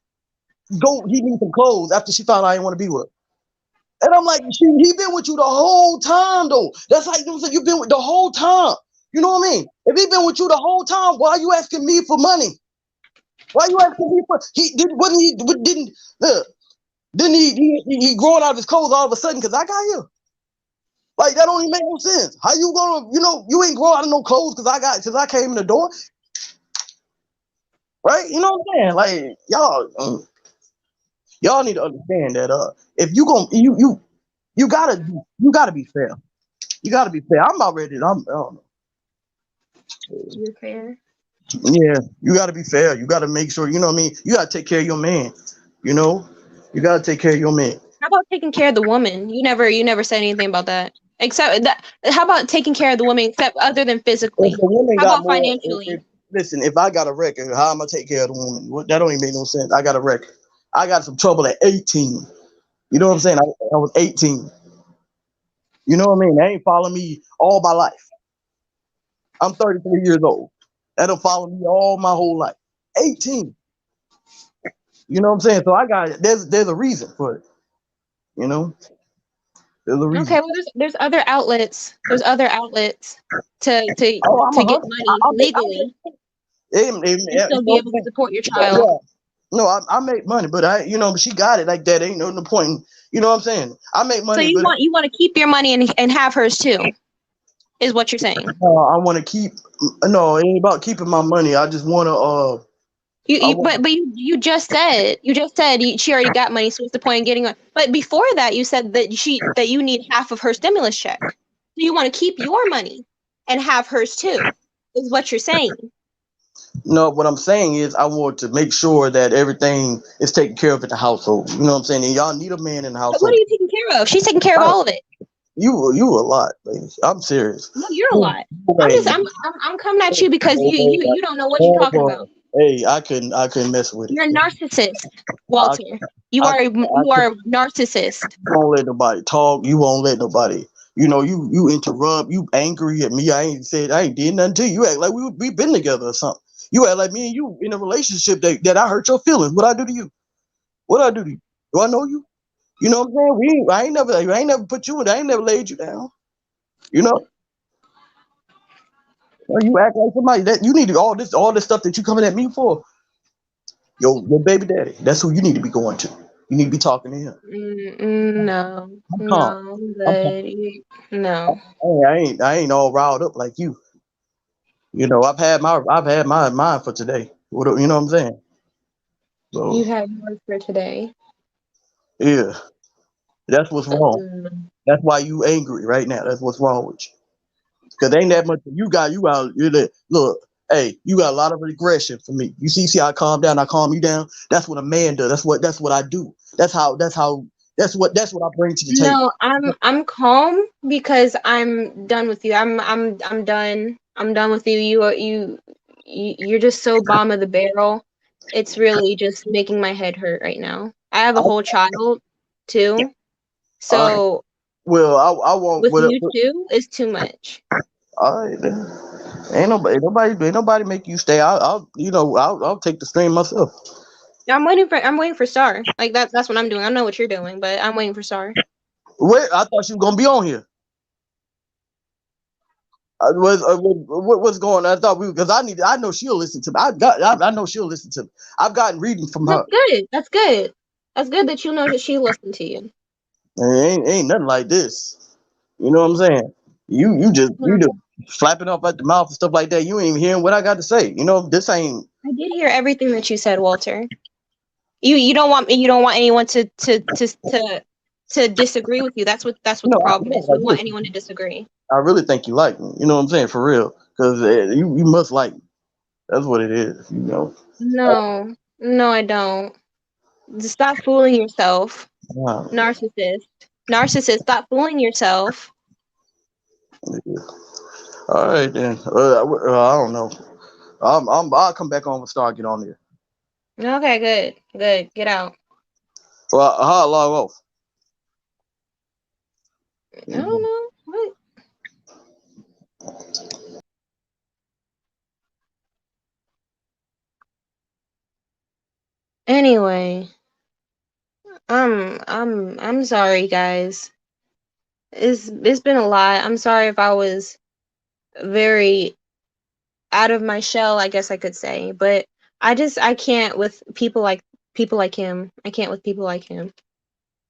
go, he needs some clothes after she found out I didn't want to be with her. And I'm like, he been with you the whole time though. That's like you said, you've been with the whole time. You know what I mean? If he been with you the whole time, why are you asking me for money? Why are you asking me for? He did wasn't he didn't didn't he growing out of his clothes all of a sudden because I got here? Like that don't even make no sense. How you gonna you ain't grow out of no clothes because I came in the door, right? You know what I'm saying? Like y'all need to understand that if you gonna you gotta be fair. You gotta be fair. I'm about ready. I don't know. You're fair. Yeah, you gotta be fair. You gotta make sure. You know what I mean. You gotta take care of your man. You know, you gotta take care of your man. How about taking care of the woman? You never said anything about that. Except that. How about taking care of the woman, except other than If physically? the woman How got about more, financially? listen, if I got a record, how am I take care of the woman? That don't even make no sense. I got a record. I got some trouble at 18. You know what I'm saying? I was 18. You know what I mean? They ain't follow me all my life. I'm 33 years old. That'll follow me all my whole life. 18. You know what I'm saying? So I got there's a reason for it. You know, there's a reason. Okay, well, there's other outlets. There's other outlets to to Oh, I'm to a get hustler. money I legally make, and still be able to support your yeah. child. No, I make money, but she got it like that. Ain't no point. You know what I'm saying? I make So money, you but want to keep your money and have hers too, is what you're saying. I want to keep. No, it ain't about keeping my money. I just want to. I want. But you just said she already got money, so what's the point in getting one? But before that, you said that you need half of her stimulus check. So you want to keep your money and have hers too, is what you're saying. No, what I'm saying is I want to make sure that everything is taken care of in the household. You know what I'm saying? And y'all need a man in the But what are household. you taking care of? She's taking care of Oh, all of it. you a lot, lady. I'm serious. No, you're a No lot. I'm just way. I'm coming at you because you don't know what you're talking Never. about. Hey, I couldn't mess with it. You're a narcissist, I Walter. You I are I you are a narcissist. won't let nobody talk. You won't let nobody. You interrupt. You angry at me. I ain't did nothing to you. You act like we been together or something. You act like me and you in a relationship that I hurt your feelings. What I do to you? What I do to you? Do I know you? You know what I'm saying? I ain't never put you in. I ain't never laid you down. You know. You act like somebody that you need to, all this stuff that you coming at me for. Your baby daddy. That's who you need to be going to. You need to be talking to him. No, I'm calm. no, I'm I'm calm. good. No. I ain't all riled up like you. I've had my mind for today. You know what I'm saying? You So have yours for today. yeah, that's what's wrong. Mm, That's why you angry right now. That's what's wrong with you. Cause ain't that much you got. Look. Hey, you got a lot of regression for me. You see how I calm down. I calm you down. That's what a man does. That's what I do. That's what I bring to the table. No, I'm calm because I'm done with you. I'm done. I'm done with you. You're just so bottom of the barrel. It's really just making my head hurt right now. I have a whole child too, All right. so Well, I won't. with Well, you too is too much. all right. Then. Ain't nobody make you stay. I'll take the stream myself. I'm waiting for Star. Like that's what I'm doing. I know what you're doing, but I'm waiting for Star. Wait, I thought you were gonna be on here. What's going on? I thought because I know she'll listen to me. I know she'll listen to me. I've gotten readings from That's her. good. That's good. That's good that you know that she listened to you. And it ain't nothing like this. You know what I'm saying? You just flapping off at the mouth and stuff like that. You ain't even hearing what I got to say. This ain't. I did hear everything that you said, Walter. You don't want anyone to disagree with you. That's what the problem is. You don't want Listen, anyone to disagree. I really think you like me. You know what I'm saying? For real, because you must like me. That's what it is. No, no, I don't. Just stop fooling yourself, Uh, narcissist. Narcissist, stop fooling yourself. all right then. I don't know. I'll come back on and start get on there. Okay, good, good. Get out. Well, I'll log off. I don't know what. Anyway, I'm sorry, guys. It's been a lot. I'm sorry if I was very out of my shell, I guess I could say. But I can't with people like him. I can't with people like him.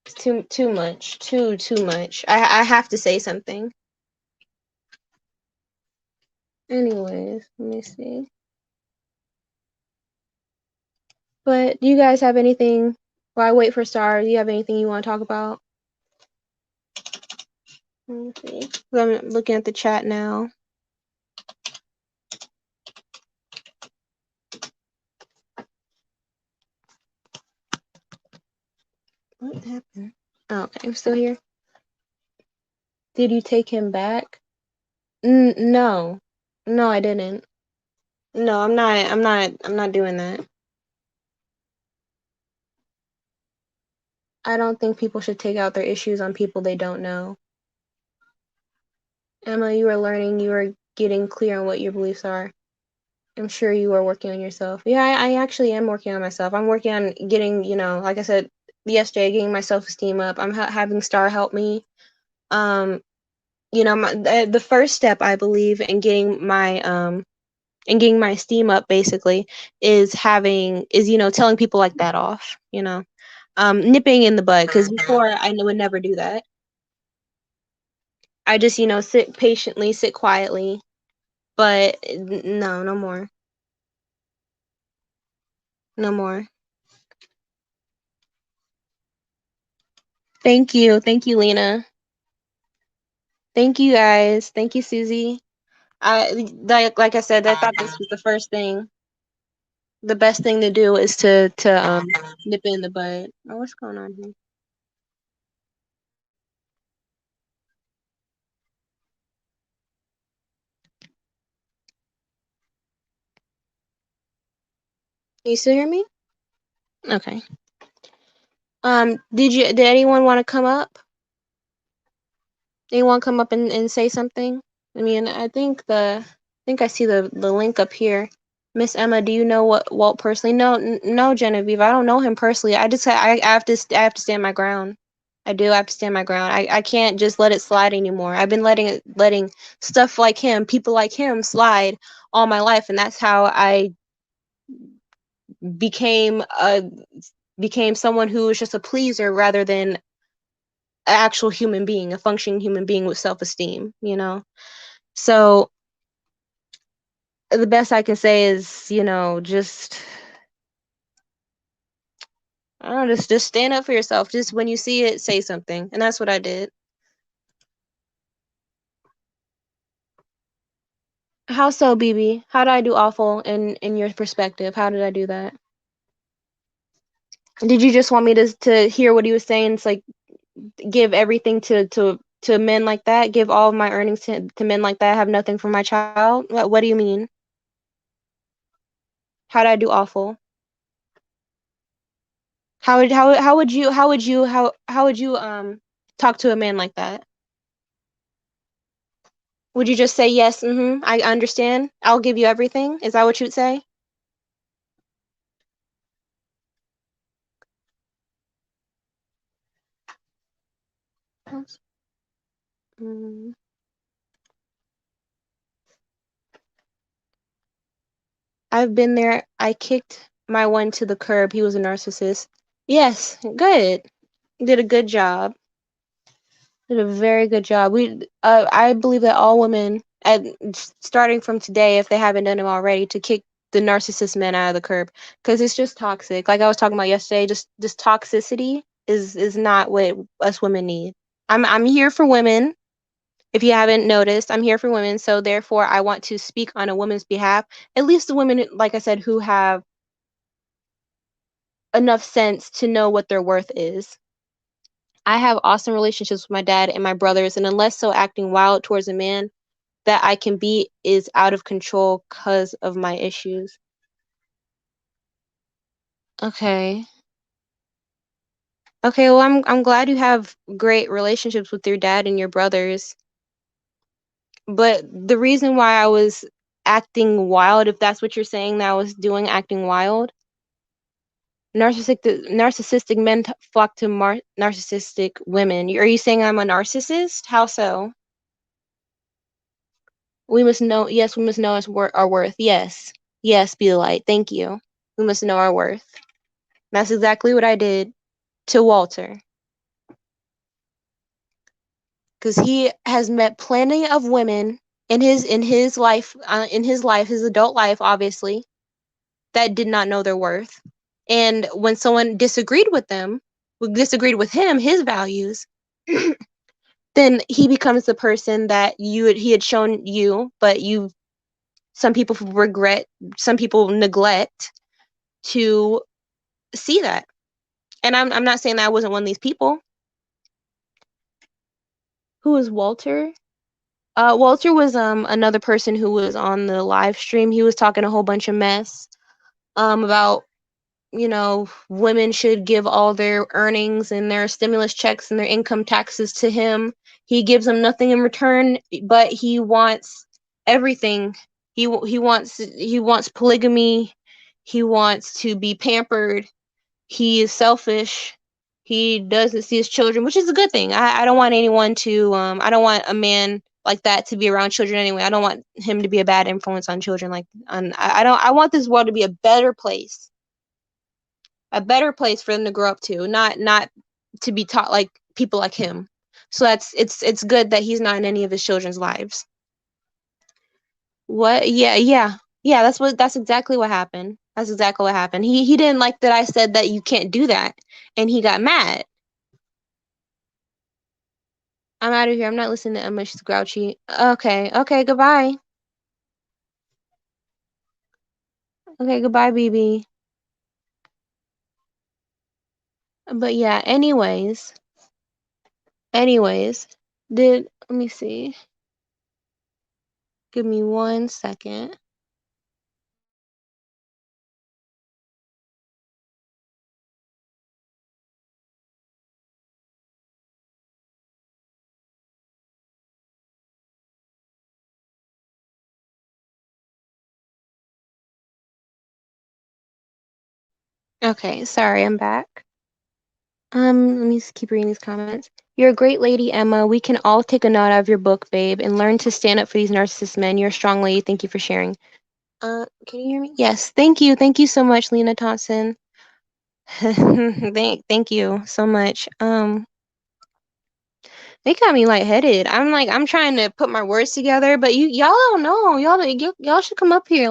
It's too much. Too much. I have to say something. Anyways, let me see. But do you guys have anything while I wait for Star, do you have anything you want to talk about? Let me see. I'm looking at the chat now. What happened? Oh, okay, I'm still here. Did you take him back? No. No, I didn't. No, I'm not doing that. I don't think people should take out their issues on people they don't know. Emma, you are learning, you are getting clear on what your beliefs are. I'm sure you are working on yourself. Yeah, I actually am working on myself. I'm working on getting, like I said yesterday, getting my self-esteem up. I'm having Star help me. The first step, I believe, in getting my esteem up, basically, is telling people like that off. Nipping in the bud, because before I would never do that. I just sit patiently, sit quietly, but no, no more, no more. Thank you, Lena. Thank you guys. Thank you, Susie. Like I said, I thought this was the first thing. The best thing to do is to nip it in the bud. Oh, what's going on here? Can you still hear me? Okay. Did anyone want to come up? Anyone come up and say something? I mean, I think I see the link up here. Miss Emma, do you know what Walt personally? No, no, Genevieve, I don't know him personally. I have to stand my ground. I do have to stand my ground. I can't just let it slide anymore. I've been letting stuff like him, people like him, slide all my life, and that's how I became someone who was just a pleaser rather than an actual human being, a functioning human being with self-esteem. So the best I can say is, just I don't know, just stand up for yourself. Just when you see it, say something, and that's what I did. How so, BB? How did I do awful in your perspective? How did I do that? Did you just want me to hear what he was saying? It's like give everything to men like that, give all of my earnings to men like that, have nothing for my child? What do you mean? How did I do awful? How would you talk to a man like that? Would you just say yes, I understand, I'll give you everything? Is that what you'd say? Mm. I've been there. I kicked my one to the curb. He was a narcissist. Yes, good. Did a good job. Did a very good job. I believe that all women, starting from today, if they haven't done it already, to kick the narcissist men out of the curb, because it's just toxic. Like I was talking about yesterday, just this toxicity is not what us women need. I'm here for women. If you haven't noticed, I'm here for women. So therefore, I want to speak on a woman's behalf. At least the women, like I said, who have enough sense to know what their worth is. I have awesome relationships with my dad and my brothers, and unless so acting wild towards a man that I can be is out of control because of my issues. Okay. Okay, well I'm glad you have great relationships with your dad and your brothers. But the reason why I was acting wild, if that's what you're saying that I was doing, acting wild, narcissistic men flock to narcissistic women. Are you saying I'm a narcissist? How so? We must know. Yes, we must know our worth. Yes, yes, be the light. Thank you. We must know our worth. That's exactly what I did to Walter, because he has met plenty of women in his life, his adult life, obviously, that did not know their worth. And when someone disagreed with him, his values, then he becomes the person that he had shown you, but some people regret, some people neglect to see that. And I'm not saying that I wasn't one of these people. Who was Walter? Walter was another person who was on the live stream. He was talking a whole bunch of mess about, women should give all their earnings and their stimulus checks and their income taxes to him. He gives them nothing in return, but he wants everything. He wants polygamy. He wants to be pampered. He is selfish. He doesn't see his children, which is a good thing. I don't want anyone to I don't want a man like that to be around children anyway. I don't want him to be a bad influence on children. I want this world to be a better place. A better place for them to grow up to, not to be taught like people like him. So it's good that he's not in any of his children's lives. What? Yeah, that's exactly what happened. That's exactly what happened. He didn't like that I said that you can't do that, and he got mad. I'm out of here. I'm not listening to Emma. She's grouchy. Okay, goodbye. Okay, goodbye, BB. But yeah, anyways, let me see. Give me 1 second. Okay, sorry, I'm back. Let me just keep reading these comments. You're a great lady, Emma. We can all take a note out of your book, babe, and learn to stand up for these narcissist men. You're a strong lady. Thank you for sharing. Can you hear me? Yes, thank you. Thank you so much, Lena Thompson. Thank you so much. They got me lightheaded. I'm trying to put my words together, but y'all don't know. Y'all should come up here.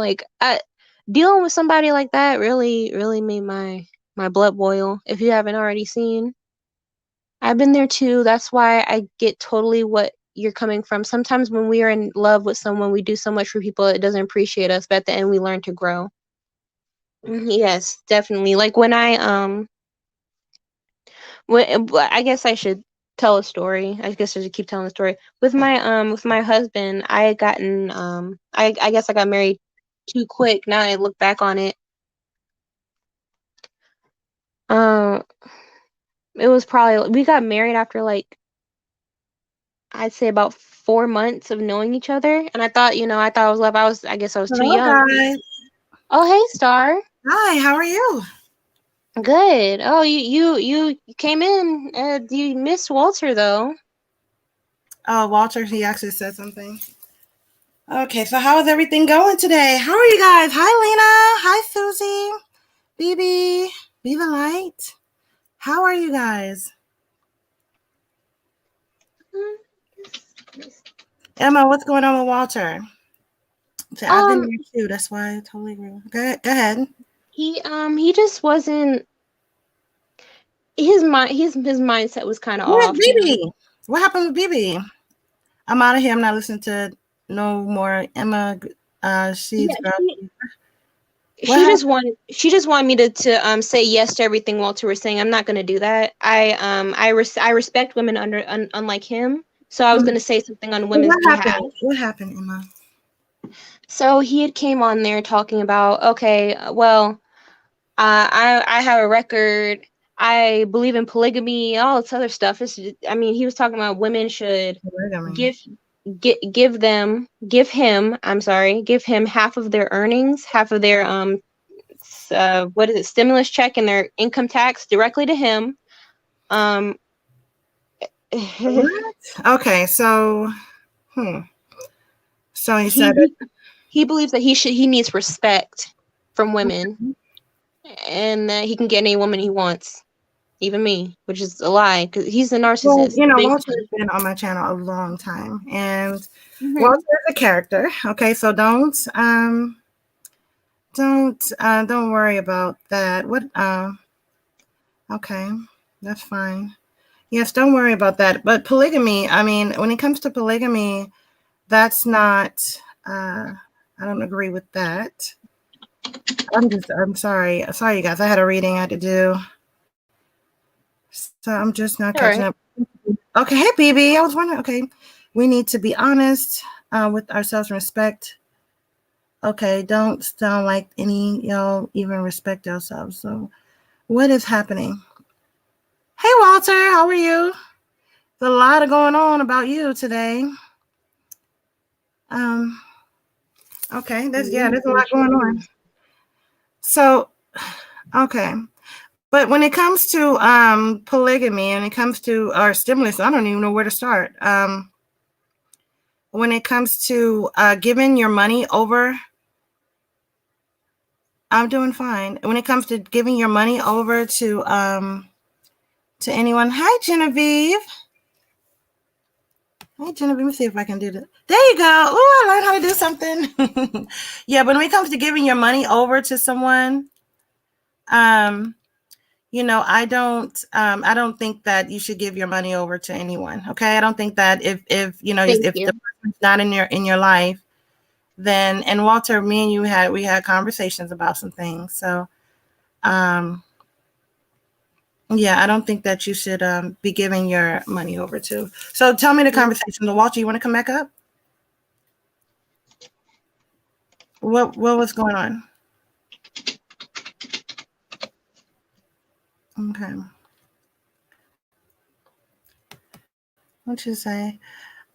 Dealing with somebody like that really, really made my blood boil. If you haven't already seen. I've been there too. That's why I get totally what you're coming from. Sometimes when we are in love with someone, we do so much for people that doesn't appreciate us, but at the end we learn to grow. Yes, definitely. Like I guess I should tell a story. I guess I should keep telling the story. With my husband, I had gotten I guess I got married too quick. Now I look back on it. Um it was probably we got married after I'd say about 4 months of knowing each other, and I thought I was love. I guess I was too Hello, young. guys. Oh, hey, Star. Hi, how are you? Good. Oh, you came in. You missed Walter though. Oh, Walter, he actually said something. Okay, so how is everything going today? How are you guys? Hi, Lena. Hi, Susie. BB. Be the light. How are you guys? Emma, what's going on with Walter? So I've been Um, there too. That's why I totally agree. Go ahead. he just wasn't his mindset was kind of Where's off. BB? What happened with BB? I'm out of here. I'm not listening to no more Emma Yeah, Seeds girl. What happened? she just wanted me to say yes to everything Walter was saying. I'm not gonna do that. I respect women unlike him. So I was gonna say something on women's What behalf. happened? What happened, Emma? So he had came on there talking about, okay, well, I have a record. I believe in polygamy, all this other stuff. He was talking about women should give give him half of their earnings, half of their what is it, stimulus check and their income tax directly to him. What? Okay, so So you said he believes that he needs respect from women, and that he can get any woman he wants, even me, which is a lie because he's a well, narcissist, Walter has basically. been on my channel a long time, and Hmm. Walter is a character. Okay, so don't worry about that. What okay, that's fine. Yes, don't worry about that. But polygamy, I mean, when it comes to polygamy, that's not I don't agree with that. I'm sorry. Sorry you guys. I had a reading I had to do. So I'm just not All catching right. up. Okay, hey BB. I was wondering, okay. We need to be honest with ourselves and respect. Okay, don't sound like any y'all even respect ourselves. So what is happening? Hey Walter, how are you? There's a lot of going on about you today. Um, okay, there's a lot going on. So, okay. But when it comes to polygamy and it comes to our stimulus, I don't even know where to start. When it comes to giving your money over, I'm doing fine. When it comes to giving your money over to anyone, hi Genevieve. Hi Genevieve, let me see if I can do that. There you go. Oh, I learned how to do something. Yeah, but when it comes to giving your money over to someone, um, I don't think that you should give your money over to anyone. Okay. I don't think that if Thank if you. the person's not in your life, then, and Walter, me and you we had conversations about some things. So yeah, I don't think that you should be giving your money over to. So tell me the conversation. Walter, you want to come back up? What was going on? Okay. What'd you say?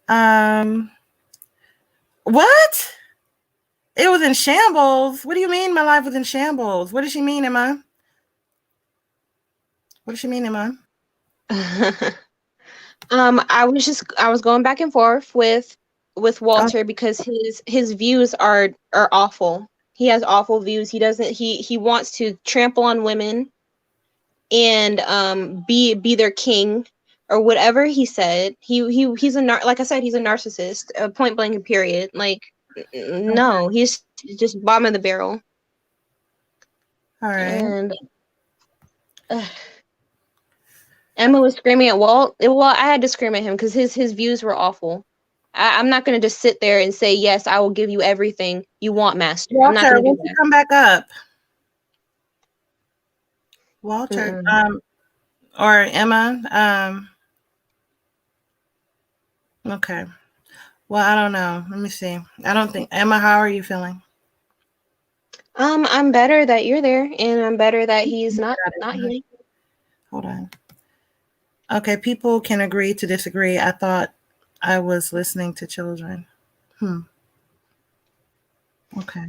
Um what? It was in shambles. What do you mean my life was in shambles? What does she mean, Emma? What does she mean, Emma? I was going back and forth with Oh, Walter because his views are awful. He has awful views. He wants to trample on women and be their king or whatever he said. Like I said, he's a narcissist. Point blank and period. Like no, he's just bottom of the barrel. all right. And uh, Emma was screaming at Walt. Well, I had to scream at him because his views were awful. I'm not gonna just sit there and say yes, I will give you everything you want, Master. I'm not Walter, gonna do won't you come back up? Walter, that. or Emma, okay. Well, I don't know. Let me see. I don't think Emma. How are you feeling? I'm better that you're there, and I'm better that he's not here. Hold on. Okay, people can agree to disagree. I thought I was listening to children. Okay.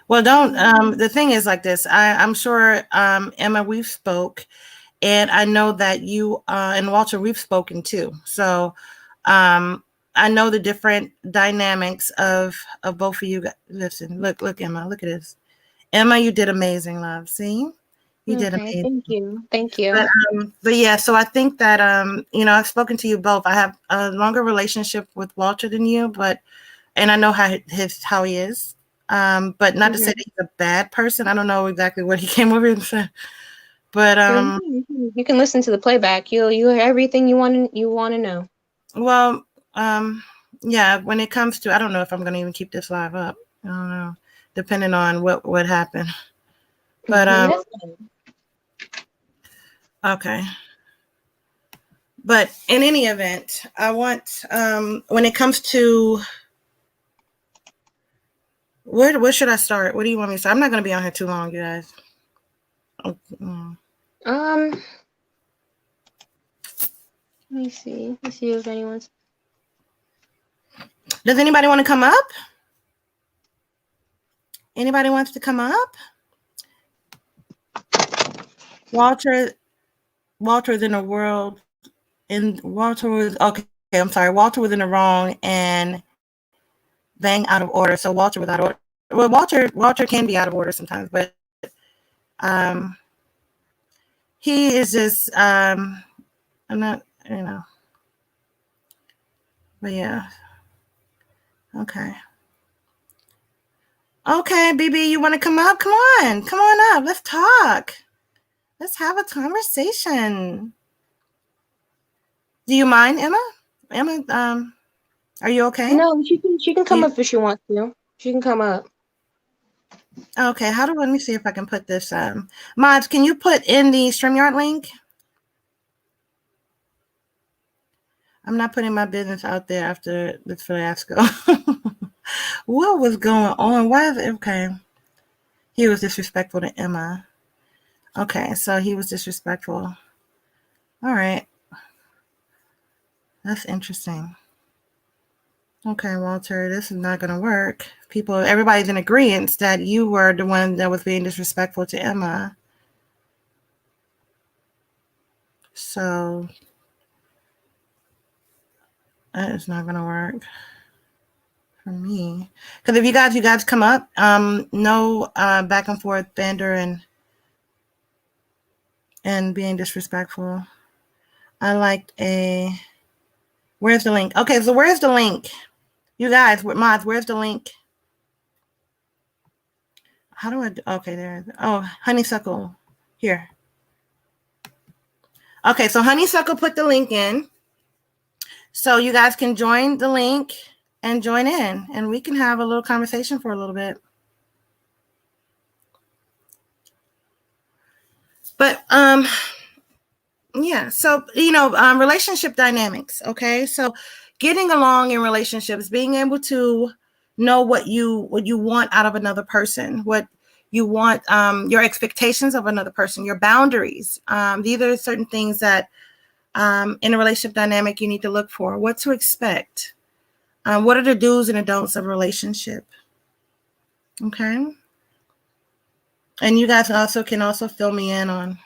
Well, don't. The thing is like this. I'm sure, Emma, we've spoke, and I know that you and Walter, we've spoken too. So, I know the different dynamics of both of you. Listen, look, Emma, look at this. Emma, you did amazing, love. See, you did Okay, amazing. thank But you. but yeah, so I think that I've spoken to you both. I have a longer relationship with Walter than you, and I know how he is. But not to say that he's a bad person. I don't know exactly what he came over and said. But You can listen to the playback. You hear everything you want to know. well, yeah, when it comes to, I don't know if I'm gonna even keep this live up. I don't know, depending on what happened. But That's okay. But in any event, I want when it comes to where should I start? What do you want me to start? I'm not gonna be on here too long, you guys. um. Let me see. Let's see if anyone's. Does anybody want to come up? Anybody wants to come up? Walter is in the world, and Walter was okay. I'm sorry. Walter was in the wrong, and bang out of order. So Walter was out of order. Well, Walter can be out of order sometimes, but um, he is just I'm not, but yeah. Okay. Okay, BB, you want to come up? Come on up. Let's talk. Let's have a conversation. Do you mind, Emma? Emma, are you okay? No, she can come up if she wants to. She can come up. Okay, let me see if I can put this. Mods, can you put in the StreamYard link? I'm not putting my business out there after this fiasco. What was going on? Why is it okay? He was disrespectful to Emma. Okay, so he was disrespectful. All right. That's interesting. Okay, Walter, this is not going to work. Everybody's in agreement that you were the one that was being disrespectful to Emma. So that is not going to work for me. Because if you guys come up, no back and forth banter and being disrespectful. I liked where's the link? Okay, so where's the link? You guys, mods, where's the link? How do I, okay, there. Oh, Honeysuckle, here. Okay, so Honeysuckle put the link in. So you guys can join the link and join in, and we can have a little conversation for a little bit. But, yeah, so, relationship dynamics, okay? So getting along in relationships, being able to know what you want out of another person, what you want, your expectations of another person, your boundaries. These are certain things that in a relationship dynamic you need to look for. What to expect. What are the do's and the don'ts of a relationship? Okay. And you guys can also fill me in on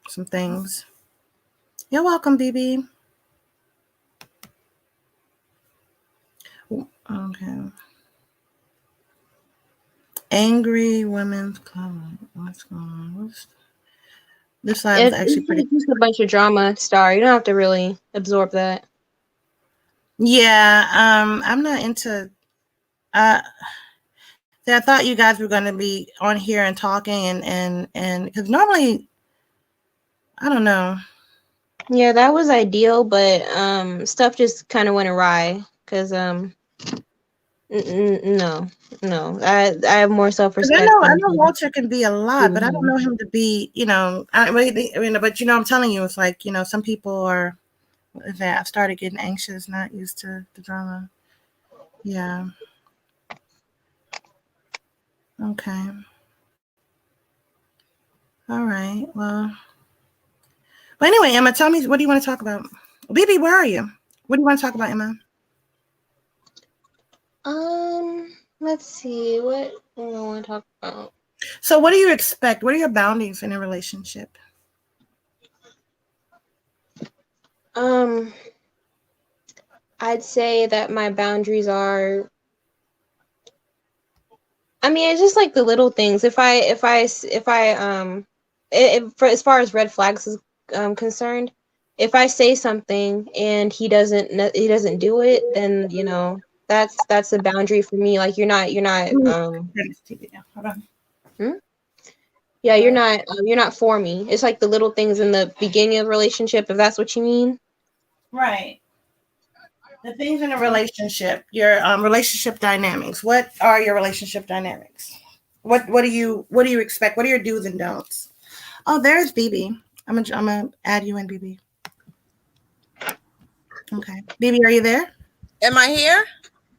some things. You're welcome, BB. Okay. Angry Women's Club. What's going on? This live is actually pretty. It's just a bunch of drama, Star. You don't have to really absorb that. Yeah, I'm not into. I thought you guys were going to be on here and talking and because normally, I don't know. Yeah, that was ideal, but stuff just kind of went awry because no, I have more self-respect. I know Walter can be a lot, but I don't know him to be, but I'm telling you, it's like, some people are, I've started getting anxious, not used to the drama. Yeah. Okay. All right. Well, but anyway, Emma, tell me, what do you want to talk about? BB, where are you? What do you want to talk about, Emma? Let's see. What do I want to talk about? So what do you expect? What are your boundaries in a relationship? I'd say that my boundaries are, it's just like the little things. If for as far as red flags is concerned, if I say something and he doesn't do it, then that's a boundary for me. Like you're not yeah, you're not for me. It's like the little things in the beginning of a relationship, if that's what you mean. Right. The things in a relationship, your relationship dynamics. What are your relationship dynamics? What do you expect? What are your do's and don'ts? Oh, there's BB. I'm gonna add you in, BB. Okay, BB, are you there? Am I here?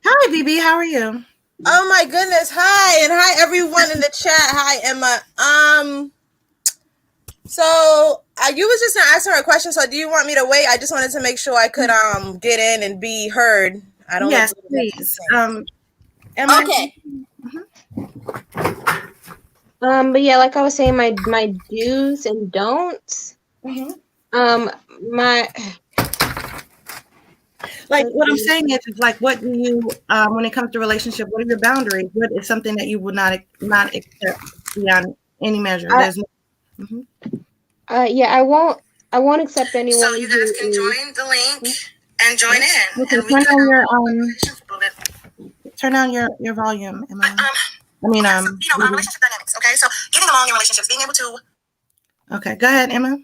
Hi, BB. How are you? Oh my goodness! Hi, and hi everyone in the chat. Hi, Emma. So you was just gonna answer a question. So do you want me to wait? I just wanted to make sure I could get in and be heard. I don't. Yes, please. Emma, okay. But yeah, like I was saying, my do's and don'ts. Mm-hmm. Like what I'm saying is like what do you when it comes to relationship, what are your boundaries? What is something that you would not accept beyond any measure? There's no, yeah, I won't accept anyone. So you guys can join the link and join in. okay, And we turn down your volume, Emma. relationship dynamics. Okay, so getting along in relationships, being able to. Okay, go ahead, Emma.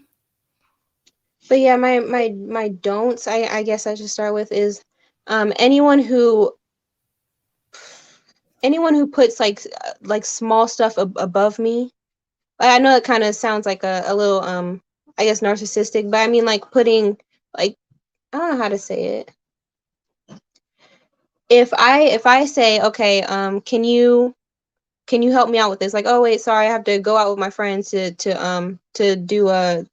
But yeah, my don'ts, I guess I should start with is anyone who puts like small stuff above me. I know it kind of sounds like a little I guess narcissistic, but I mean like putting like, I don't know how to say it. If I say, okay, can you help me out with this? Like, oh wait, sorry, I have to go out with my friends to do a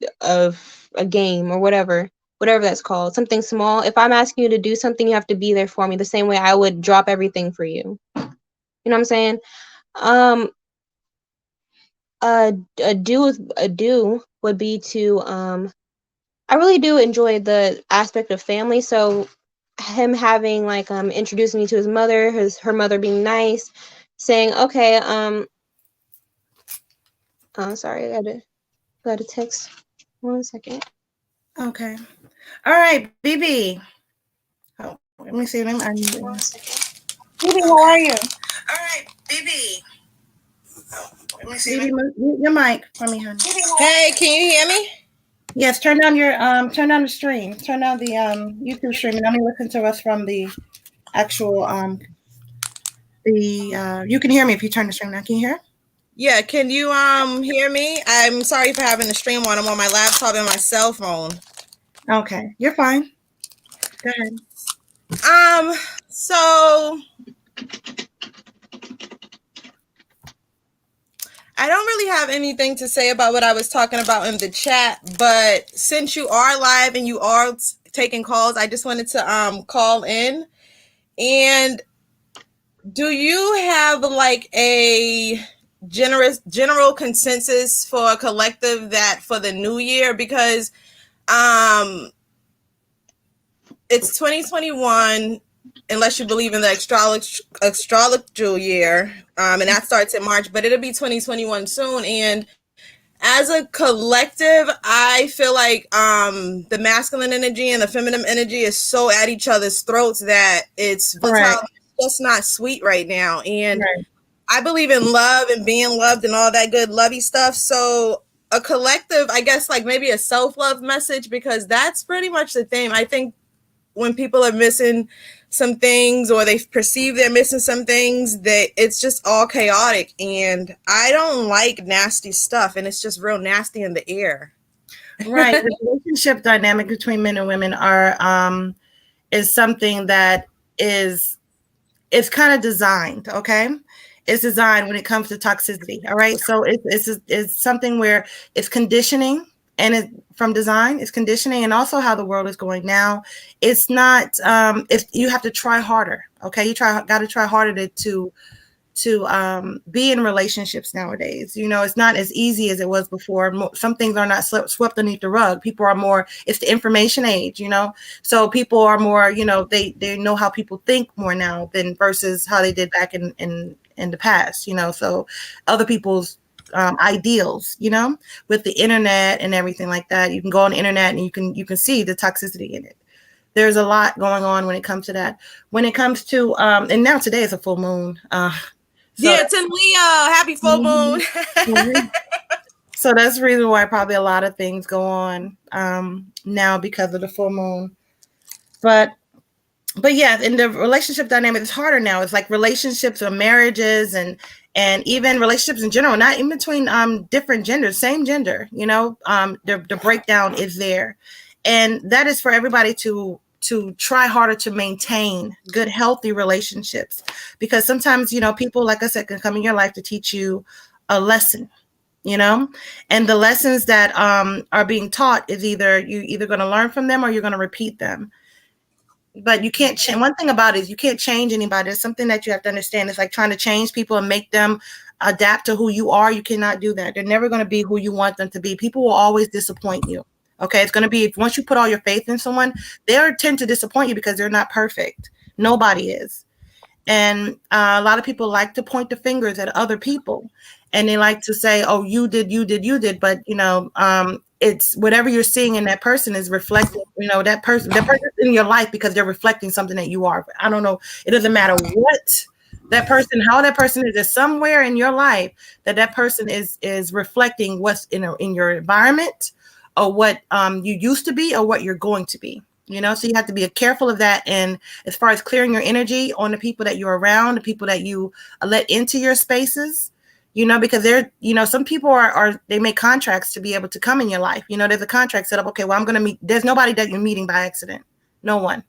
game or whatever that's called, something small. If I'm asking you to do something, you have to be there for me the same way I would drop everything for you. You know what I'm saying? A do would be to I really do enjoy the aspect of family, so him having like introducing me to his mother, her mother being nice, saying, okay, oh sorry, I got a text. 1 second. Okay. All right, BB. Oh, let me see. 1 second. BB, how are you? All right, BB. Let me see. BB, mute your mic for me, honey. Hey, can you hear me? Yes, turn down the stream. Turn down the YouTube stream and only listen to us from the actual you can hear me if you turn the stream down. Can you hear? Yeah, can you hear me? I'm sorry for having the stream on. I'm on my laptop and my cell phone. Okay, you're fine. Go ahead. So I don't really have anything to say about what I was talking about in the chat, but since you are live and you are taking calls, I just wanted to call in. And do you have like a general consensus for a collective that for the new year? Because it's 2021, unless you believe in the astrological year, and that starts in March, but it'll be 2021 soon. And as a collective, I feel like the masculine energy and the feminine energy is so at each other's throats that it's just not sweet right now. And I believe in love and being loved and all that good lovey stuff. So a collective, I guess, like maybe a self-love message, because that's pretty much the theme. I think when people are missing some things or they perceive they're missing some things, that it's just all chaotic. And I don't like nasty stuff, and it's just real nasty in the air. Right. The relationship dynamic between men and women is something that it's kind of designed, okay? It's designed when it comes to toxicity, all right? So it's something where it's conditioning, and from design, it's conditioning, and also how the world is going now. It's not, if you have to try harder, okay? Got to try harder to be in relationships nowadays. You know, it's not as easy as it was before. Some things are not swept underneath the rug. People are more, it's the information age, you know? So people are more, you know, they know how people think more now than versus how they did back in the past, you know? So other people's ideals, you know, with the internet and everything like that. You can go on the internet and you can see the toxicity in it. There's a lot going on when it comes to that. When it comes to and now today is a full moon. So, yeah, to Leo, happy full moon. So that's the reason why probably a lot of things go on now because of the full moon. But yeah, in the relationship dynamic, it's harder now. It's like relationships or marriages and even relationships in general, not in between different genders, same gender, you know, the breakdown is there. And that is for everybody to try harder to maintain good, healthy relationships, because sometimes, you know, people, like I said, can come in your life to teach you a lesson, you know, and the lessons that are being taught is you're either going to learn from them or you're going to repeat them. But you can't change. One thing about it is you can't change anybody. It's something that you have to understand. It's like trying to change people and make them adapt to who you are. You cannot do that. They're never going to be who you want them to be. People will always disappoint you. Okay, it's going to be, if once you put all your faith in someone, they'll tend to disappoint you because they're not perfect. Nobody is. And a lot of people like to point the fingers at other people, and they like to say, oh, you did, you did, you did. But, it's whatever you're seeing in that person is reflecting, that person in your life, because they're reflecting something that you are. I don't know. It doesn't matter what that person, how that person is. There's somewhere in your life that person is reflecting what's in your environment, or what you used to be, or what you're going to be. So you have to be careful of that. And as far as clearing your energy on the people that you're around, the people that you let into your spaces, because they're, some people are they make contracts to be able to come in your life. There's a contract set up. Okay, well, I'm going to meet, there's nobody that you're meeting by accident. No one.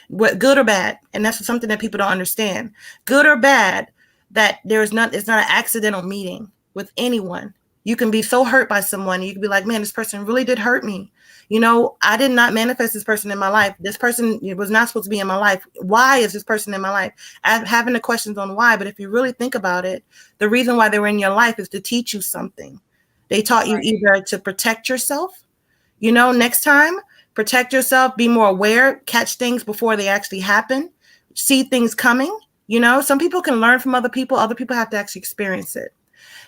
What, good or bad. And that's something that people don't understand. Good or bad, that it's not an accidental meeting with anyone. You can be so hurt by someone. You can be like, man, this person really did hurt me. I did not manifest this person in my life. This person was not supposed to be in my life. Why is this person in my life? I'm having the questions on why. But if you really think about it, the reason why they were in your life is to teach you something. They taught you either to protect yourself, next time, protect yourself, be more aware, catch things before they actually happen, see things coming. Some people can learn from other people. Other people have to actually experience it.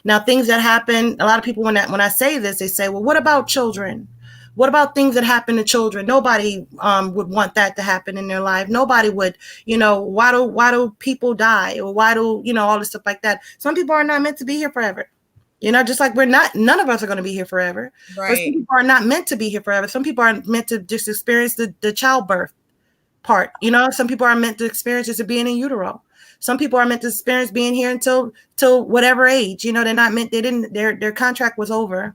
Now, things that happen, a lot of people, when I say this, they say, well, what about children? What about things that happen to children? Nobody would want that to happen in their life. Nobody would, why do people die? Or why do, all this stuff like that? Some people are not meant to be here forever. Just like none of us are going to be here forever. Right. But some people are not meant to be here forever. Some people are meant to just experience the childbirth part. Some people are meant to experience just being in utero. Some people are meant to experience being here until whatever age. They're not meant. Their contract was over.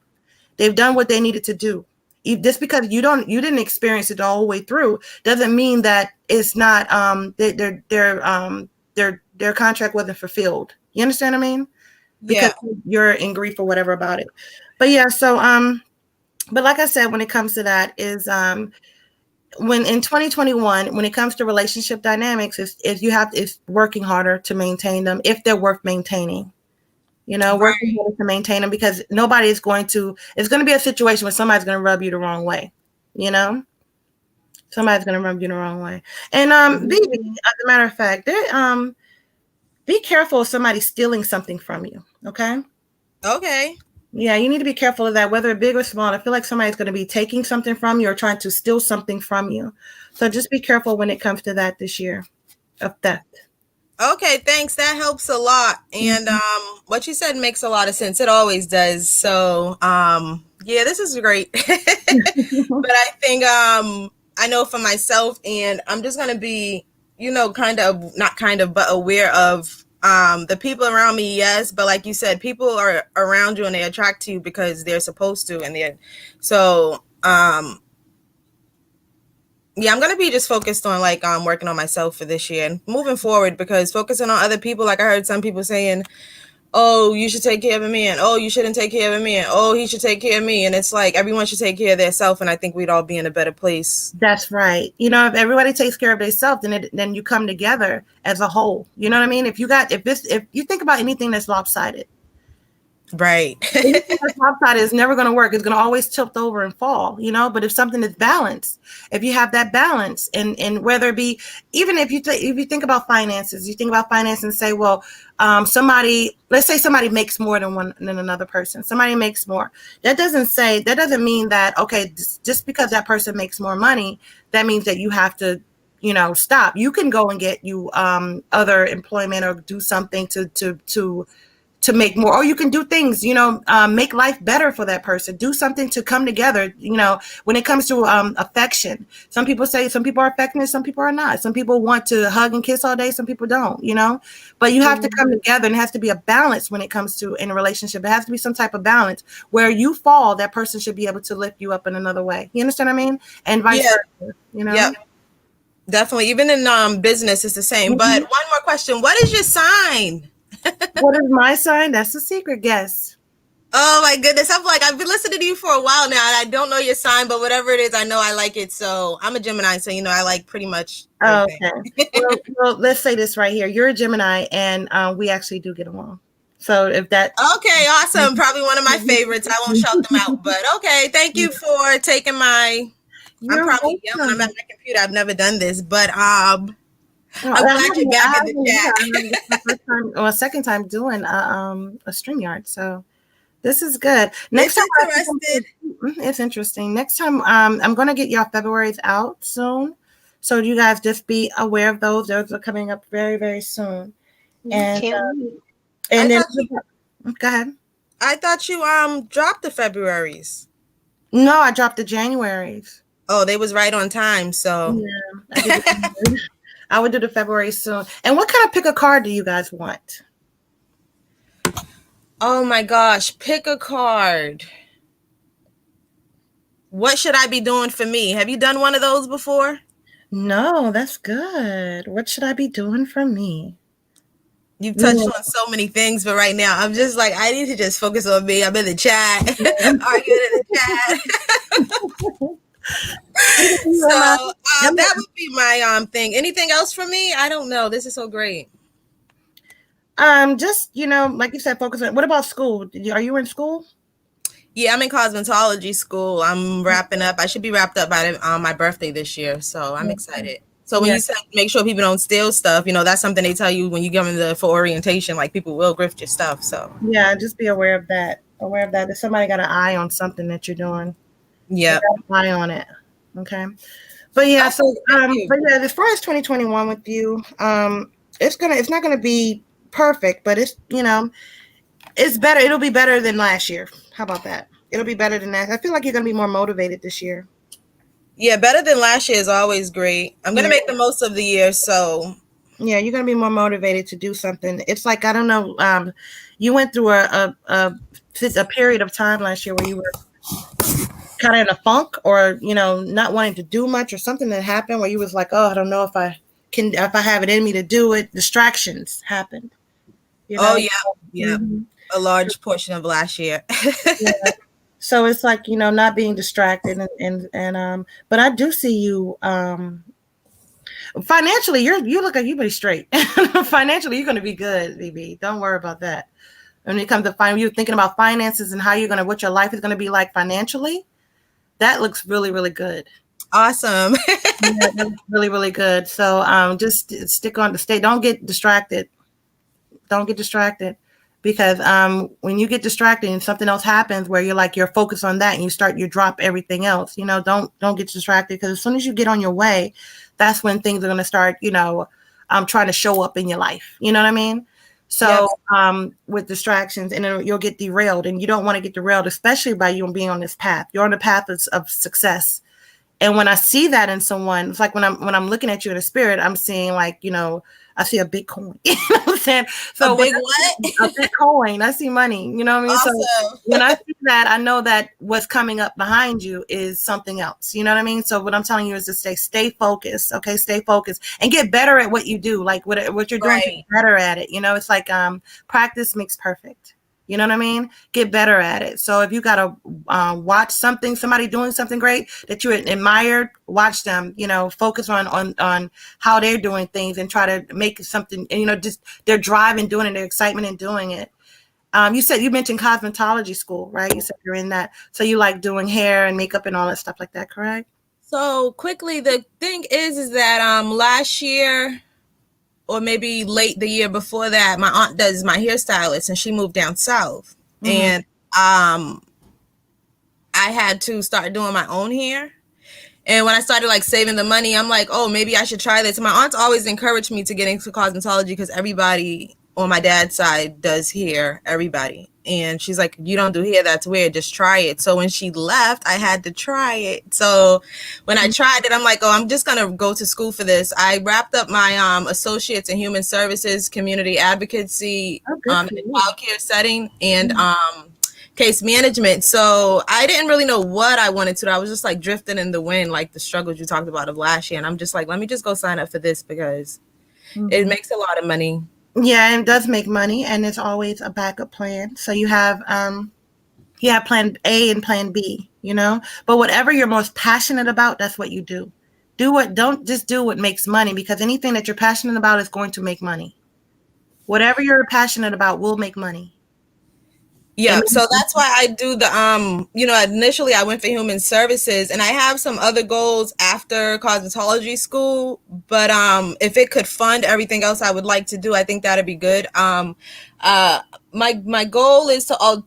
They've done what they needed to do. Just because you didn't experience it all the way through doesn't mean that it's not their contract wasn't fulfilled. You understand what I mean? Because you're in grief or whatever about it. But yeah, so but like I said, when it comes to that is when in 2021, when it comes to relationship dynamics, is working harder to maintain them if they're worth maintaining. Working harder to maintain them, because it's going to be a situation where somebody's going to rub you the wrong way. Somebody's going to rub you the wrong way. And BB, as a matter of fact, be careful if somebody's stealing something from you. Okay. Okay. Yeah, you need to be careful of that, whether big or small. I feel like somebody's going to be taking something from you or trying to steal something from you. So just be careful when it comes to that this year, of theft. Okay, thanks. That helps a lot. And what you said makes a lot of sense. It always does. So yeah, this is great. But I think I know for myself, and I'm just gonna be, but aware of the people around me, yes, but like you said, people are around you and they attract to you because they're supposed to, and yeah, I'm gonna be just focused on working on myself for this year and moving forward, because focusing on other people, like I heard some people saying, oh, you should take care of a man, oh, you shouldn't take care of a man, oh, he should take care of me, and it's like everyone should take care of their self, and I think we'd all be in a better place. That's right. If everybody takes care of themselves, then you come together as a whole. You know what I mean? If you think about anything that's lopsided, right? Anything that's lopsided is never going to work. It's going to always tilt over and fall. But if something is balanced, if you have that balance, and whether it be, even if you think about finances, and say, well, let's say somebody makes more than another person. Somebody makes more. That doesn't mean that, okay, just because that person makes more money, that means that you have to, stop. You can go and get you other employment or do something to make more, or you can do things, make life better for that person. Do something to come together. When it comes to affection, some people are affectionate, some people are not. Some people want to hug and kiss all day, some people don't. But you have to come together, and it has to be a balance when it comes to in a relationship. It has to be some type of balance where you fall, that person should be able to lift you up in another way. You understand what I mean? And vice versa. Yeah. Definitely. Even in business, it's the same. Mm-hmm. But one more question: what is your sign? What is my sign? That's a secret. Guess. Oh my goodness. I've been listening to you for a while now, and I don't know your sign, but whatever it is, I know I like it. So I'm a Gemini, so I like pretty much everything. Okay. Well, let's say this right here. You're a Gemini, and we actually do get along. So if that Okay, awesome. Probably one of my favorites. I won't shout them out, but okay. Thank you for taking my. I'm you're probably yelling. I'm welcome. at my computer. I've never done this, but Oh, I'm glad you're back in the yeah, chat. this is my first time or second time doing a StreamYard. So this is good. Next It's time interesting. it's interesting. Next time I'm gonna get y'all February's out soon. So you guys just be aware of those. Those are coming up very, very soon. And Can't wait. and then go ahead. I thought you dropped the Februaries. No, I dropped the January's. Oh, they was right on time. So Yeah, I would do the February soon. And what kind of pick a card do you guys want? oh my gosh, pick a card. What should I be doing for me? Have you done one of those before? No, that's good. What should I be doing for me? You've touched on so many things, but right now I'm just like, I need to just focus on me. I'm in the chat, arguing in the chat. So that would be my thing. Anything else for me? I don't know. This is so great. Just like you said, focus on. What about school? Are you in school? Yeah, I'm in cosmetology school. I'm wrapping up. I should be wrapped up by my birthday this year, so I'm excited. So when you said make sure people don't steal stuff, that's something they tell you when you come in for orientation. Like people will grift your stuff. So yeah, just be aware of that. Aware of that. If somebody got an eye on something that you're doing, yeah, eye on it. Okay, but yeah. So but yeah, as far as 2021 with you, it's not gonna be perfect, but it's it's better. It'll be better than last year. How about that? It'll be better than that. I feel like you're gonna be more motivated this year. Yeah, better than last year is always great. I'm gonna make the most of the year, so yeah, you're gonna be more motivated to do something. It's like I don't know. You went through a period of time last year where you were kind of in a funk, or not wanting to do much, or something that happened where you was like, oh, I don't know if I have it in me to do it. Distractions happened. Oh yeah, mm-hmm. A large portion of last year. Yeah. So it's like not being distracted, and but I do see you financially. You look like you be straight. Financially, you're going to be good, BB. Don't worry about that. When it comes to you're thinking about finances and what your life is going to be like financially. That looks really, really good. Awesome. Yeah, that looks really, really good. So just stick on the state. Don't get distracted. Because when you get distracted and something else happens where you're focused on that and you drop everything else, don't get distracted, because as soon as you get on your way, that's when things are going to start, trying to show up in your life. You know what I mean? So with distractions, and then you'll get derailed, and you don't want to get derailed, especially by you being on this path. You're on the path of success. And when I see that in someone, it's like when I'm looking at you in the spirit, I'm seeing I see a big coin. You know what I'm saying? So a big what? A big coin. I see money. You know what I mean? Awesome. So when I see that, I know that what's coming up behind you is something else. You know what I mean? So what I'm telling you is to stay focused. Okay, stay focused and get better at what you do. Like what you're doing, get better at it. It's like practice makes perfect. You know what I mean? Get better at it. So if you got to watch somebody doing something great that you admired, watch them, focus on how they're doing things and try to make something, and, just their drive in doing it, their excitement in doing it. You mentioned cosmetology school, right? You said you're in that. So you like doing hair and makeup and all that stuff like that, correct? So quickly, the thing is that last year, or maybe late the year before that, my aunt does my hairstylist, and she moved down south. Mm-hmm. And I had to start doing my own hair. And when I started saving the money, I'm like, oh, maybe I should try this. And my aunt's always encouraged me to get into cosmetology because everybody on my dad's side does hair, everybody. And she's like, you don't do hair, that's weird, just try it. So when she left, I had to try it. So when I tried it, I'm like, oh, I'm just going to go to school for this. I wrapped up my associates in human services, community advocacy, in the child care setting, and case management. So I didn't really know what I wanted to do. I was just drifting in the wind, like the struggles you talked about of last year. And I'm just like, let me just go sign up for this because it makes a lot of money. Yeah, and it does make money, and it's always a backup plan. So you have plan A and plan B, but whatever you're most passionate about, that's what you do. Don't just do what makes money, because anything that you're passionate about is going to make money. Whatever you're passionate about will make money. Yeah, so that's why I do the initially I went for human services, and I have some other goals after cosmetology school, but if it could fund everything else I would like to do, I think that'd be good. My goal is to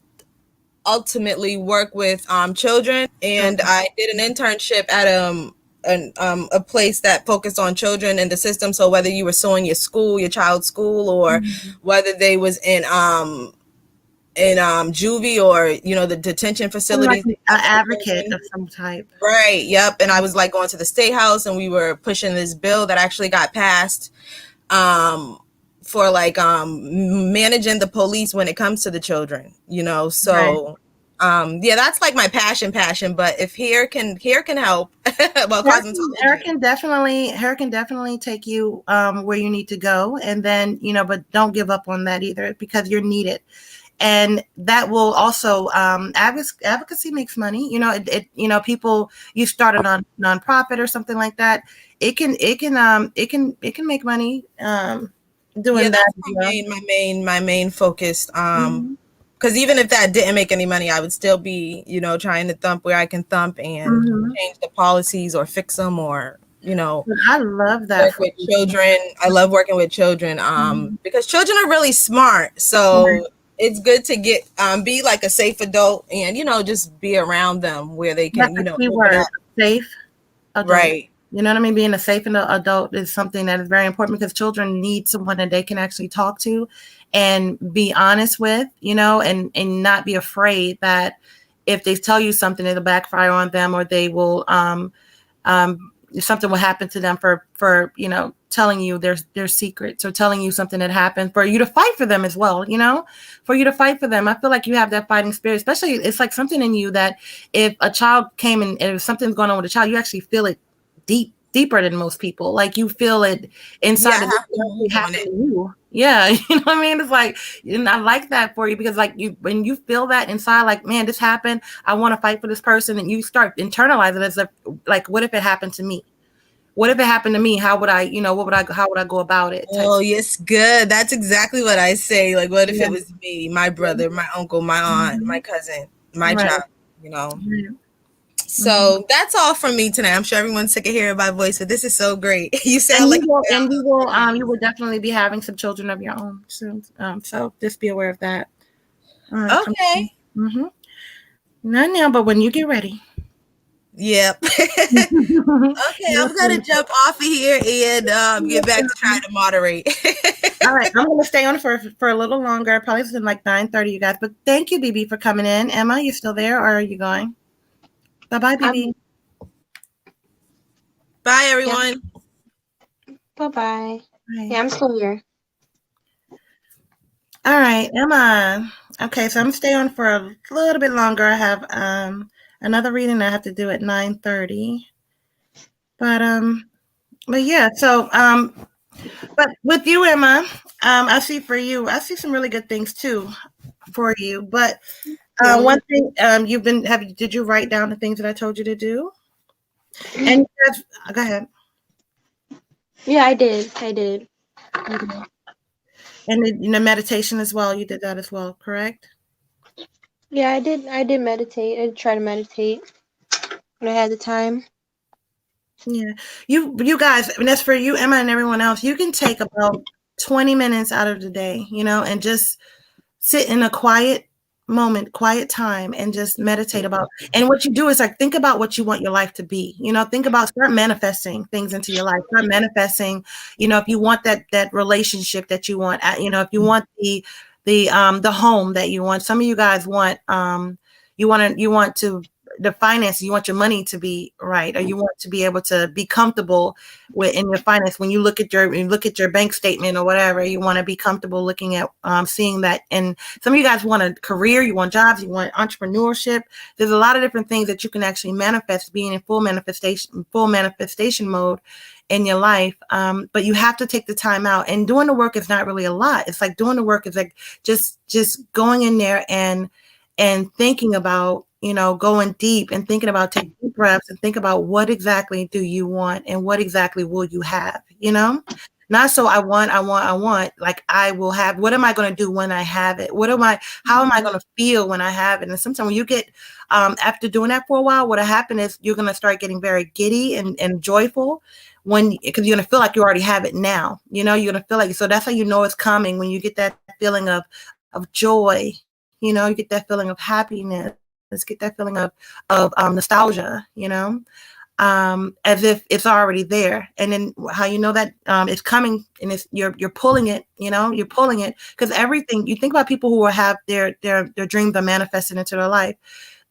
ultimately work with children, and I did an internship at a place that focused on children in the system. So whether you were suing your child's school, or whether they was in juvie, or the detention Like facilities, an advocate of some type. right? Yep. And I was like going to the state house, and we were pushing this bill that actually got passed for like managing the police when it comes to the children, so yeah, that's like my passion, but if hair can help, well, Hair cosmetology. can definitely take you where you need to go, and then but don't give up on that either, because you're needed. And that will also advocacy makes money. People, you start a nonprofit or something like that. It can make money doing that. That's my main focus. Because even if that didn't make any money, I would still be, trying to thump where I can thump and change the policies or fix them, or I love that. Work with children. I love working with children because children are really smart. So it's good to get be like a safe adult, and just be around them where they can keyword, safe adult. Right. You know what I mean? Being a safe adult is something that is very important, because children need someone that they can actually talk to and be honest with, and not be afraid that if they tell you something, it'll backfire on them, or they will something will happen to them for telling you their secrets, or telling you something that happened, for you to fight for them as well, for you to fight for them. I feel like you have that fighting spirit, especially it's like something in you that if a child came and if something's going on with a child, you actually feel it deeper than most people. Like you feel it inside of you. Yeah. You know what I mean? It's like, and I like that for you, because like when you feel that inside, like, man, this happened, I want to fight for this person. And you start internalizing it as if, like, what if it happened to me? What if it happened to me? How would I go about it? Oh, yes. Good. That's exactly what I say. Like, what if it was me, my brother, my uncle, my aunt, my cousin, my child, So that's all from me tonight. I'm sure everyone's sick of hearing my voice, but this is so great. You sound like you will definitely be having some children of your own soon. So just be aware of that. Okay. Not now, but when you get ready. Yep. Okay, I'm gonna jump off of here and get back to trying to moderate. All right, I'm gonna stay on for a little longer, probably until like 9:30, you guys. But thank you, BB, for coming in. Emma, you still there, or are you going? Bye-bye, BB. Bye, everyone. Bye-bye. Yeah, I'm still here. All right, Emma. Okay, so I'm gonna stay on for a little bit longer. I have another reading I have to do at 9:30. But yeah, so but with you, Emma, I see some really good things too for you. But one thing, did you write down the things that I told you to do? And go ahead. Yeah, I did. And the meditation as well. You did that as well, correct? Yeah, I did meditate. I try to meditate when I had the time. Yeah, you guys, and that's for you, Emma, and everyone else. You can take about 20 minutes out of the day, and just sit in a quiet moment, quiet time, and just meditate about. And what you do is like think about what you want your life to be. Start manifesting things into your life. Start manifesting. If you want that relationship that you want, if you want the home that you want. Some of you guys want the finances, you want your money to be right, or you want to be able to be comfortable in your finance. When you look at your bank statement or whatever, you want to be comfortable looking at seeing that. And some of you guys want a career, you want jobs, you want entrepreneurship. There's a lot of different things that you can actually manifest, being in full manifestation mode in your life. But you have to take the time out, and doing the work is not really a lot. It's like doing the work is like just going in there and thinking about, going deep and thinking about taking deep breaths and think about what exactly do you want and what exactly will you have, Not so I want, like I will have, what am I going to do when I have it? How am I going to feel when I have it? And sometimes when you get, after doing that for a while, what'll happen is you're going to start getting very giddy and joyful because you're going to feel like you already have it now. You're going to feel like, so that's how you know it's coming, when you get that feeling of joy, you get that feeling of happiness, get that feeling of nostalgia, as if it's already there. And then how you know that it's coming, and you're pulling it, you're pulling it, because everything, you think about people who have their dreams are manifested into their life.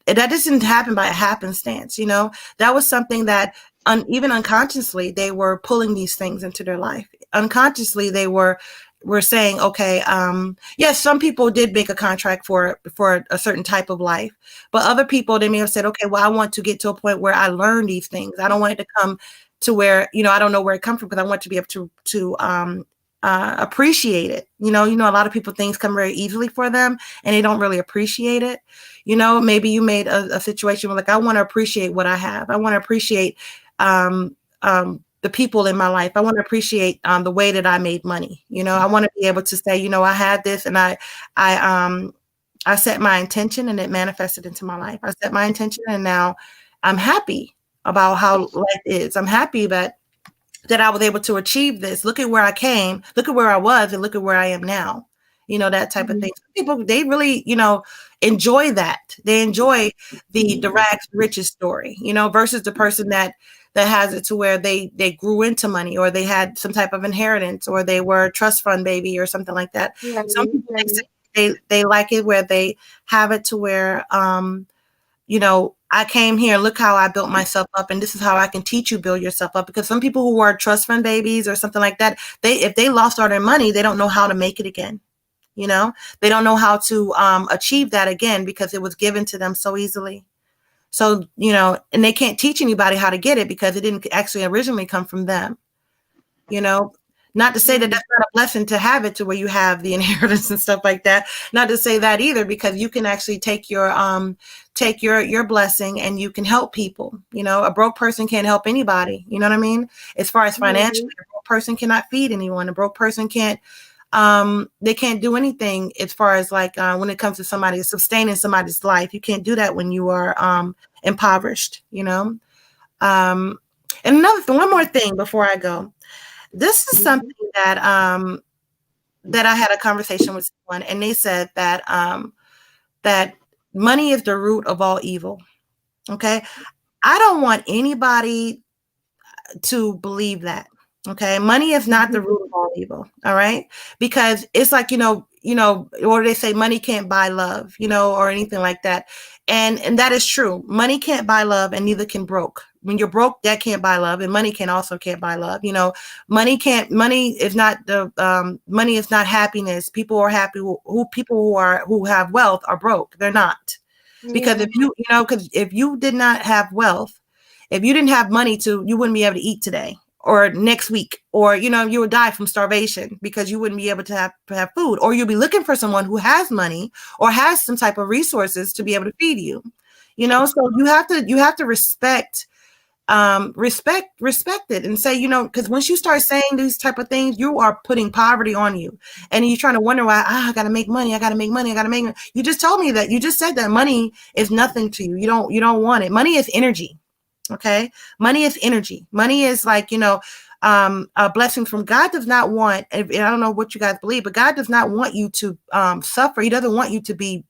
That doesn't happen by a happenstance. That was something that even unconsciously they were pulling these things into their life. Unconsciously they were saying, okay, yes, some people did make a contract for a certain type of life, but other people, they may have said, okay, well, I want to get to a point where I learn these things. I don't want it to come to where, I don't know where it comes from, because I want to be able to appreciate it. A lot of people, things come very easily for them and they don't really appreciate it. Maybe you made a situation where, like, I want to appreciate what I have. I want to appreciate the people in my life. I want to appreciate the way that I made money. I want to be able to say, I had this, and I set my intention and it manifested into my life. I set my intention and now I'm happy about how life is. I'm happy that I was able to achieve this. Look at where I came, look at where I was, and look at where I am now. That type of thing. People, they really, enjoy that. They enjoy the rags to riches story, versus the person that has it to where they grew into money, or they had some type of inheritance, or they were a trust fund baby or something like that. Right, Some people, right. they like it where they have it to where, I came here, look how I built myself up, and this is how I can teach you build yourself up. Because some people who are trust fund babies or something like that, if they lost all their money, they don't know how to make it again. They don't know how to achieve that again, because it was given to them so easily. So, and they can't teach anybody how to get it because it didn't actually originally come from them. Not to say that that's not a blessing to have it to where you have the inheritance and stuff like that. Not to say that either, because you can actually take your blessing and you can help people. A broke person can't help anybody. You know what I mean? As far as financially, a broke person cannot feed anyone. A broke person can't, they can't do anything as far as like when it comes to somebody sustaining somebody's life. You can't do that when you are impoverished. And one more thing before I go. This is something that that I had a conversation with someone, and they said that that money is the root of all evil. Okay, I don't want anybody to believe that. Okay, money is not the root of all evil. All right, because it's like, or they say money can't buy love, or anything like that, and that is true. Money can't buy love, and neither can broke. When you're broke, that can't buy love, and money can't buy love. Money is not happiness. People are happy who have wealth are broke. They're not. Because if you did not have wealth, if you didn't have money you wouldn't be able to eat today or next week, or you would die from starvation because you wouldn't be able to have food, or you'll be looking for someone who has money or has some type of resources to be able to feed you. So you have to respect it and say, because once you start saying these type of things, you are putting poverty on you, and you're trying to wonder why I gotta make money. You just told me that. You just said that money is nothing to you. You don't want it. Money is energy. Okay, money is energy. Money is like, a blessing from God. Does not want, I don't know what you guys believe, but God does not want you to suffer. He doesn't want you to be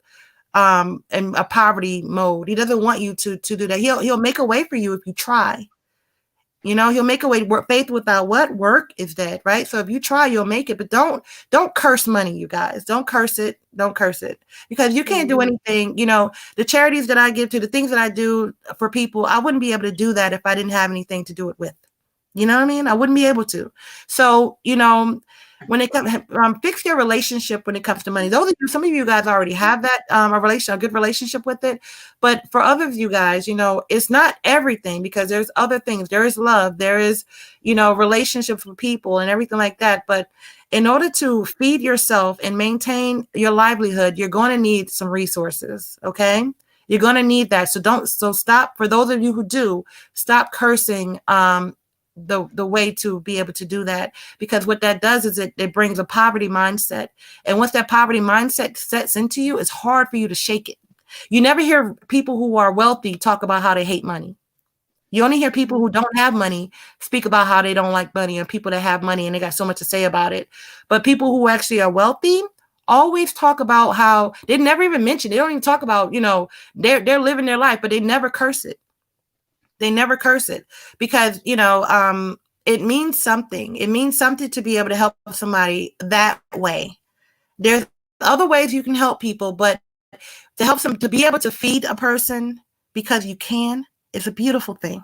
in a poverty mode. He doesn't want you to do that. He'll make a way for you if you try. He'll make a way. Faith without what? Work is dead, right? So if you try, you'll make it. But don't curse money, you guys. Don't curse it. Don't curse it, because you can't do anything. The charities that I give to, the things that I do for people, I wouldn't be able to do that if I didn't have anything to do it with. You know what I mean? I wouldn't be able to. So, when it comes, fix your relationship when it comes to money. Some of you guys already have that a good relationship with it. But for others of you guys, it's not everything, because there's other things. There is love. There is, relationships with people and everything like that. But in order to feed yourself and maintain your livelihood, you're going to need some resources. Okay. You're going to need that. So stop. For those of you who do, stop cursing the way to be able to do that, because what that does is it brings a poverty mindset. And once that poverty mindset sets into you, it's hard for you to shake it. You never hear people who are wealthy talk about how they hate money. You only hear people who don't have money speak about how they don't like money, or people that have money and they got so much to say about it. But people who actually are wealthy always talk about how they never even mention. They don't even talk about, they're living their life, but they never curse it. They never curse it because, it means something. It means something to be able to help somebody that way. There's other ways you can help people, but to help them, to be able to feed a person because you can, is a beautiful thing.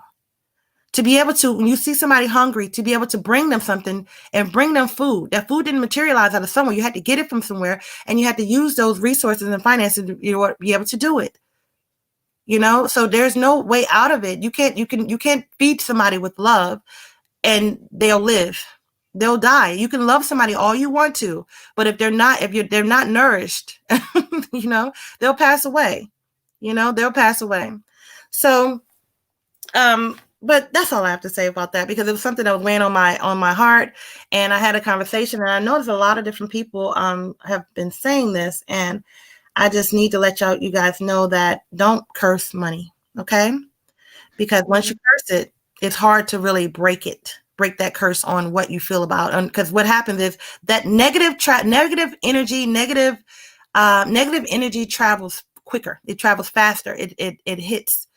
To be able to, when you see somebody hungry, to be able to bring them something and bring them food. That food didn't materialize out of somewhere. You had to get it from somewhere, and you had to use those resources and finances to be able to do it. So there's no way out of it. You can't feed somebody with love and they'll live. They'll die. You can love somebody all you want to, but if they're not nourished, they'll pass away. They'll pass away. So, but that's all I have to say about that, because it was something that was weighing on my heart, and I had a conversation, and I noticed a lot of different people have been saying this, and I just need to let you guys know that don't curse money, okay? Because once you curse it, it's hard to really break that curse on what you feel about. Because what happens is that negative energy travels quicker. It travels faster. It hits.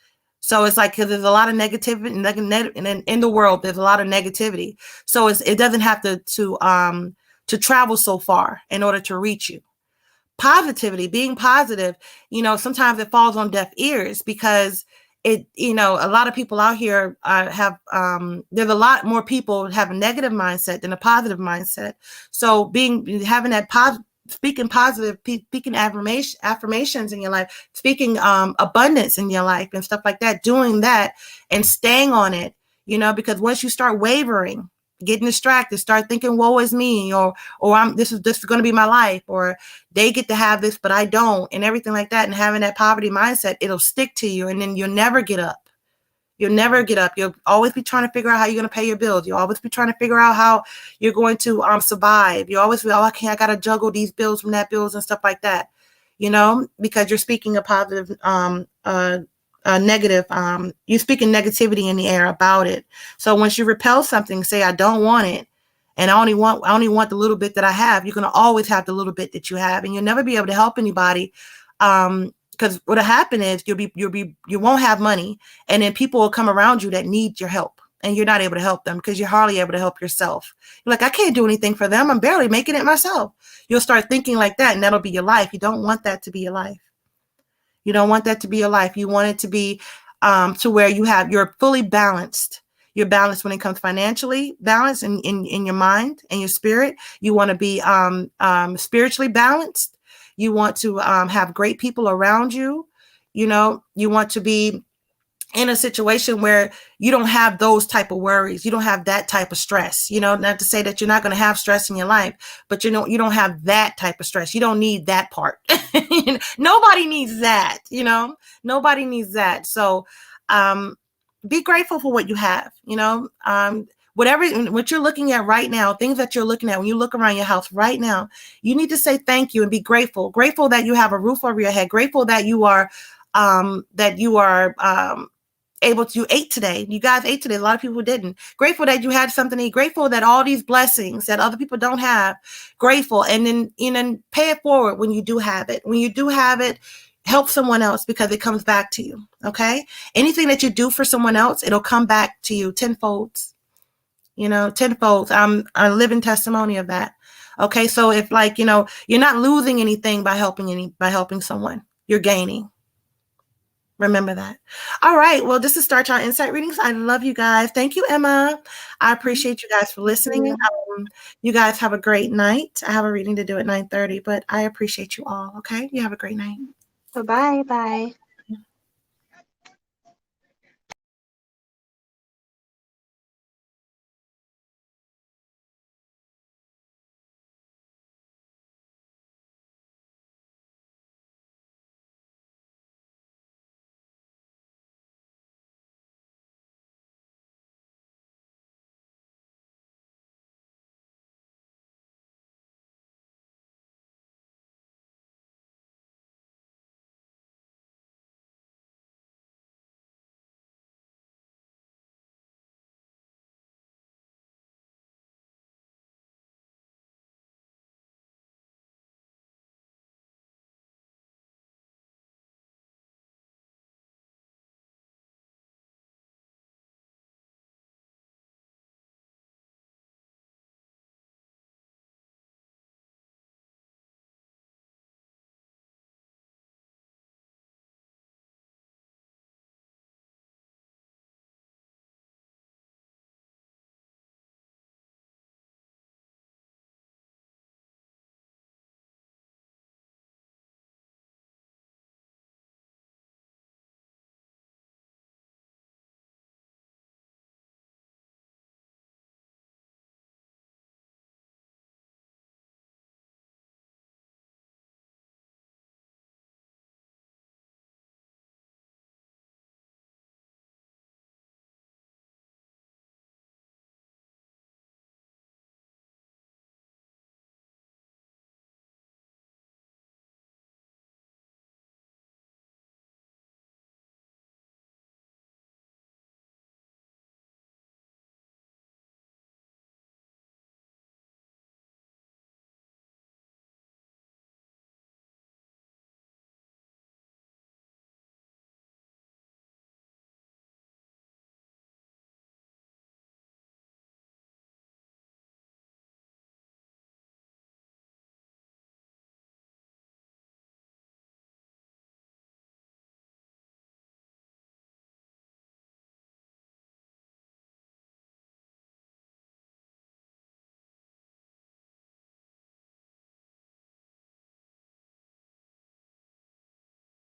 So it's like, because there's a lot of negativity in the world. There's a lot of negativity. So it doesn't have to travel so far in order to reach you. Positivity, being positive, sometimes it falls on deaf ears, because a lot of people out here have there's a lot more people have a negative mindset than a positive mindset. So having that speaking positive, speaking affirmations in your life, speaking abundance in your life and stuff like that, doing that and staying on it, because once you start wavering, getting distracted, start thinking, woe is me, or this is going to be my life, or they get to have this, but I don't, and everything like that. And having that poverty mindset, it'll stick to you, and then you'll never get up. You'll never get up. You'll always be trying to figure out how you're going to pay your bills. You'll always be trying to figure out how you're going to survive. You always be, I got to juggle these bills from that bills and stuff like that, because you're speaking a positive, negative, you're speaking negativity in the air about it. So once you repel something, say, I don't want it, and I only want the little bit that I have, you're going to always have the little bit that you have, and you'll never be able to help anybody. Because what'll happen is you won't have money, and then people will come around you that need your help, and you're not able to help them because you're hardly able to help yourself. You're like, I can't do anything for them. I'm barely making it myself. You'll start thinking like that, and that'll be your life. You don't want that to be your life. You don't want that to be your life. You want it to be to where you're fully balanced. You're balanced when it comes financially, balanced in your mind and your spirit. You want to be spiritually balanced. You want to have great people around you. You want to be in a situation where you don't have those type of worries. You don't have that type of stress, not to say that you're not going to have stress in your life, but you don't have that type of stress. You don't need that part. Nobody needs that, nobody needs that. So, be grateful for what you have, what you're looking at right now, things that you're looking at when you look around your house right now, you need to say thank you and be grateful that you have a roof over your head, grateful that you are you ate today. You guys ate today. A lot of people didn't. Grateful that you had something to eat. Grateful that all these blessings that other people don't have. Grateful. And then pay it forward when you do have it. When you do have it, help someone else, because it comes back to you. Okay. Anything that you do for someone else, it'll come back to you tenfold. Tenfold. I'm a living testimony of that. Okay. So if you're not losing anything by helping someone, you're gaining. Remember that. All right. Well, this is Starchild Insight Readings. I love you guys. Thank you, Emma. I appreciate you guys for listening. You guys have a great night. I have a reading to do at 9:30, but I appreciate you all. Okay. You have a great night. Bye-bye. Bye.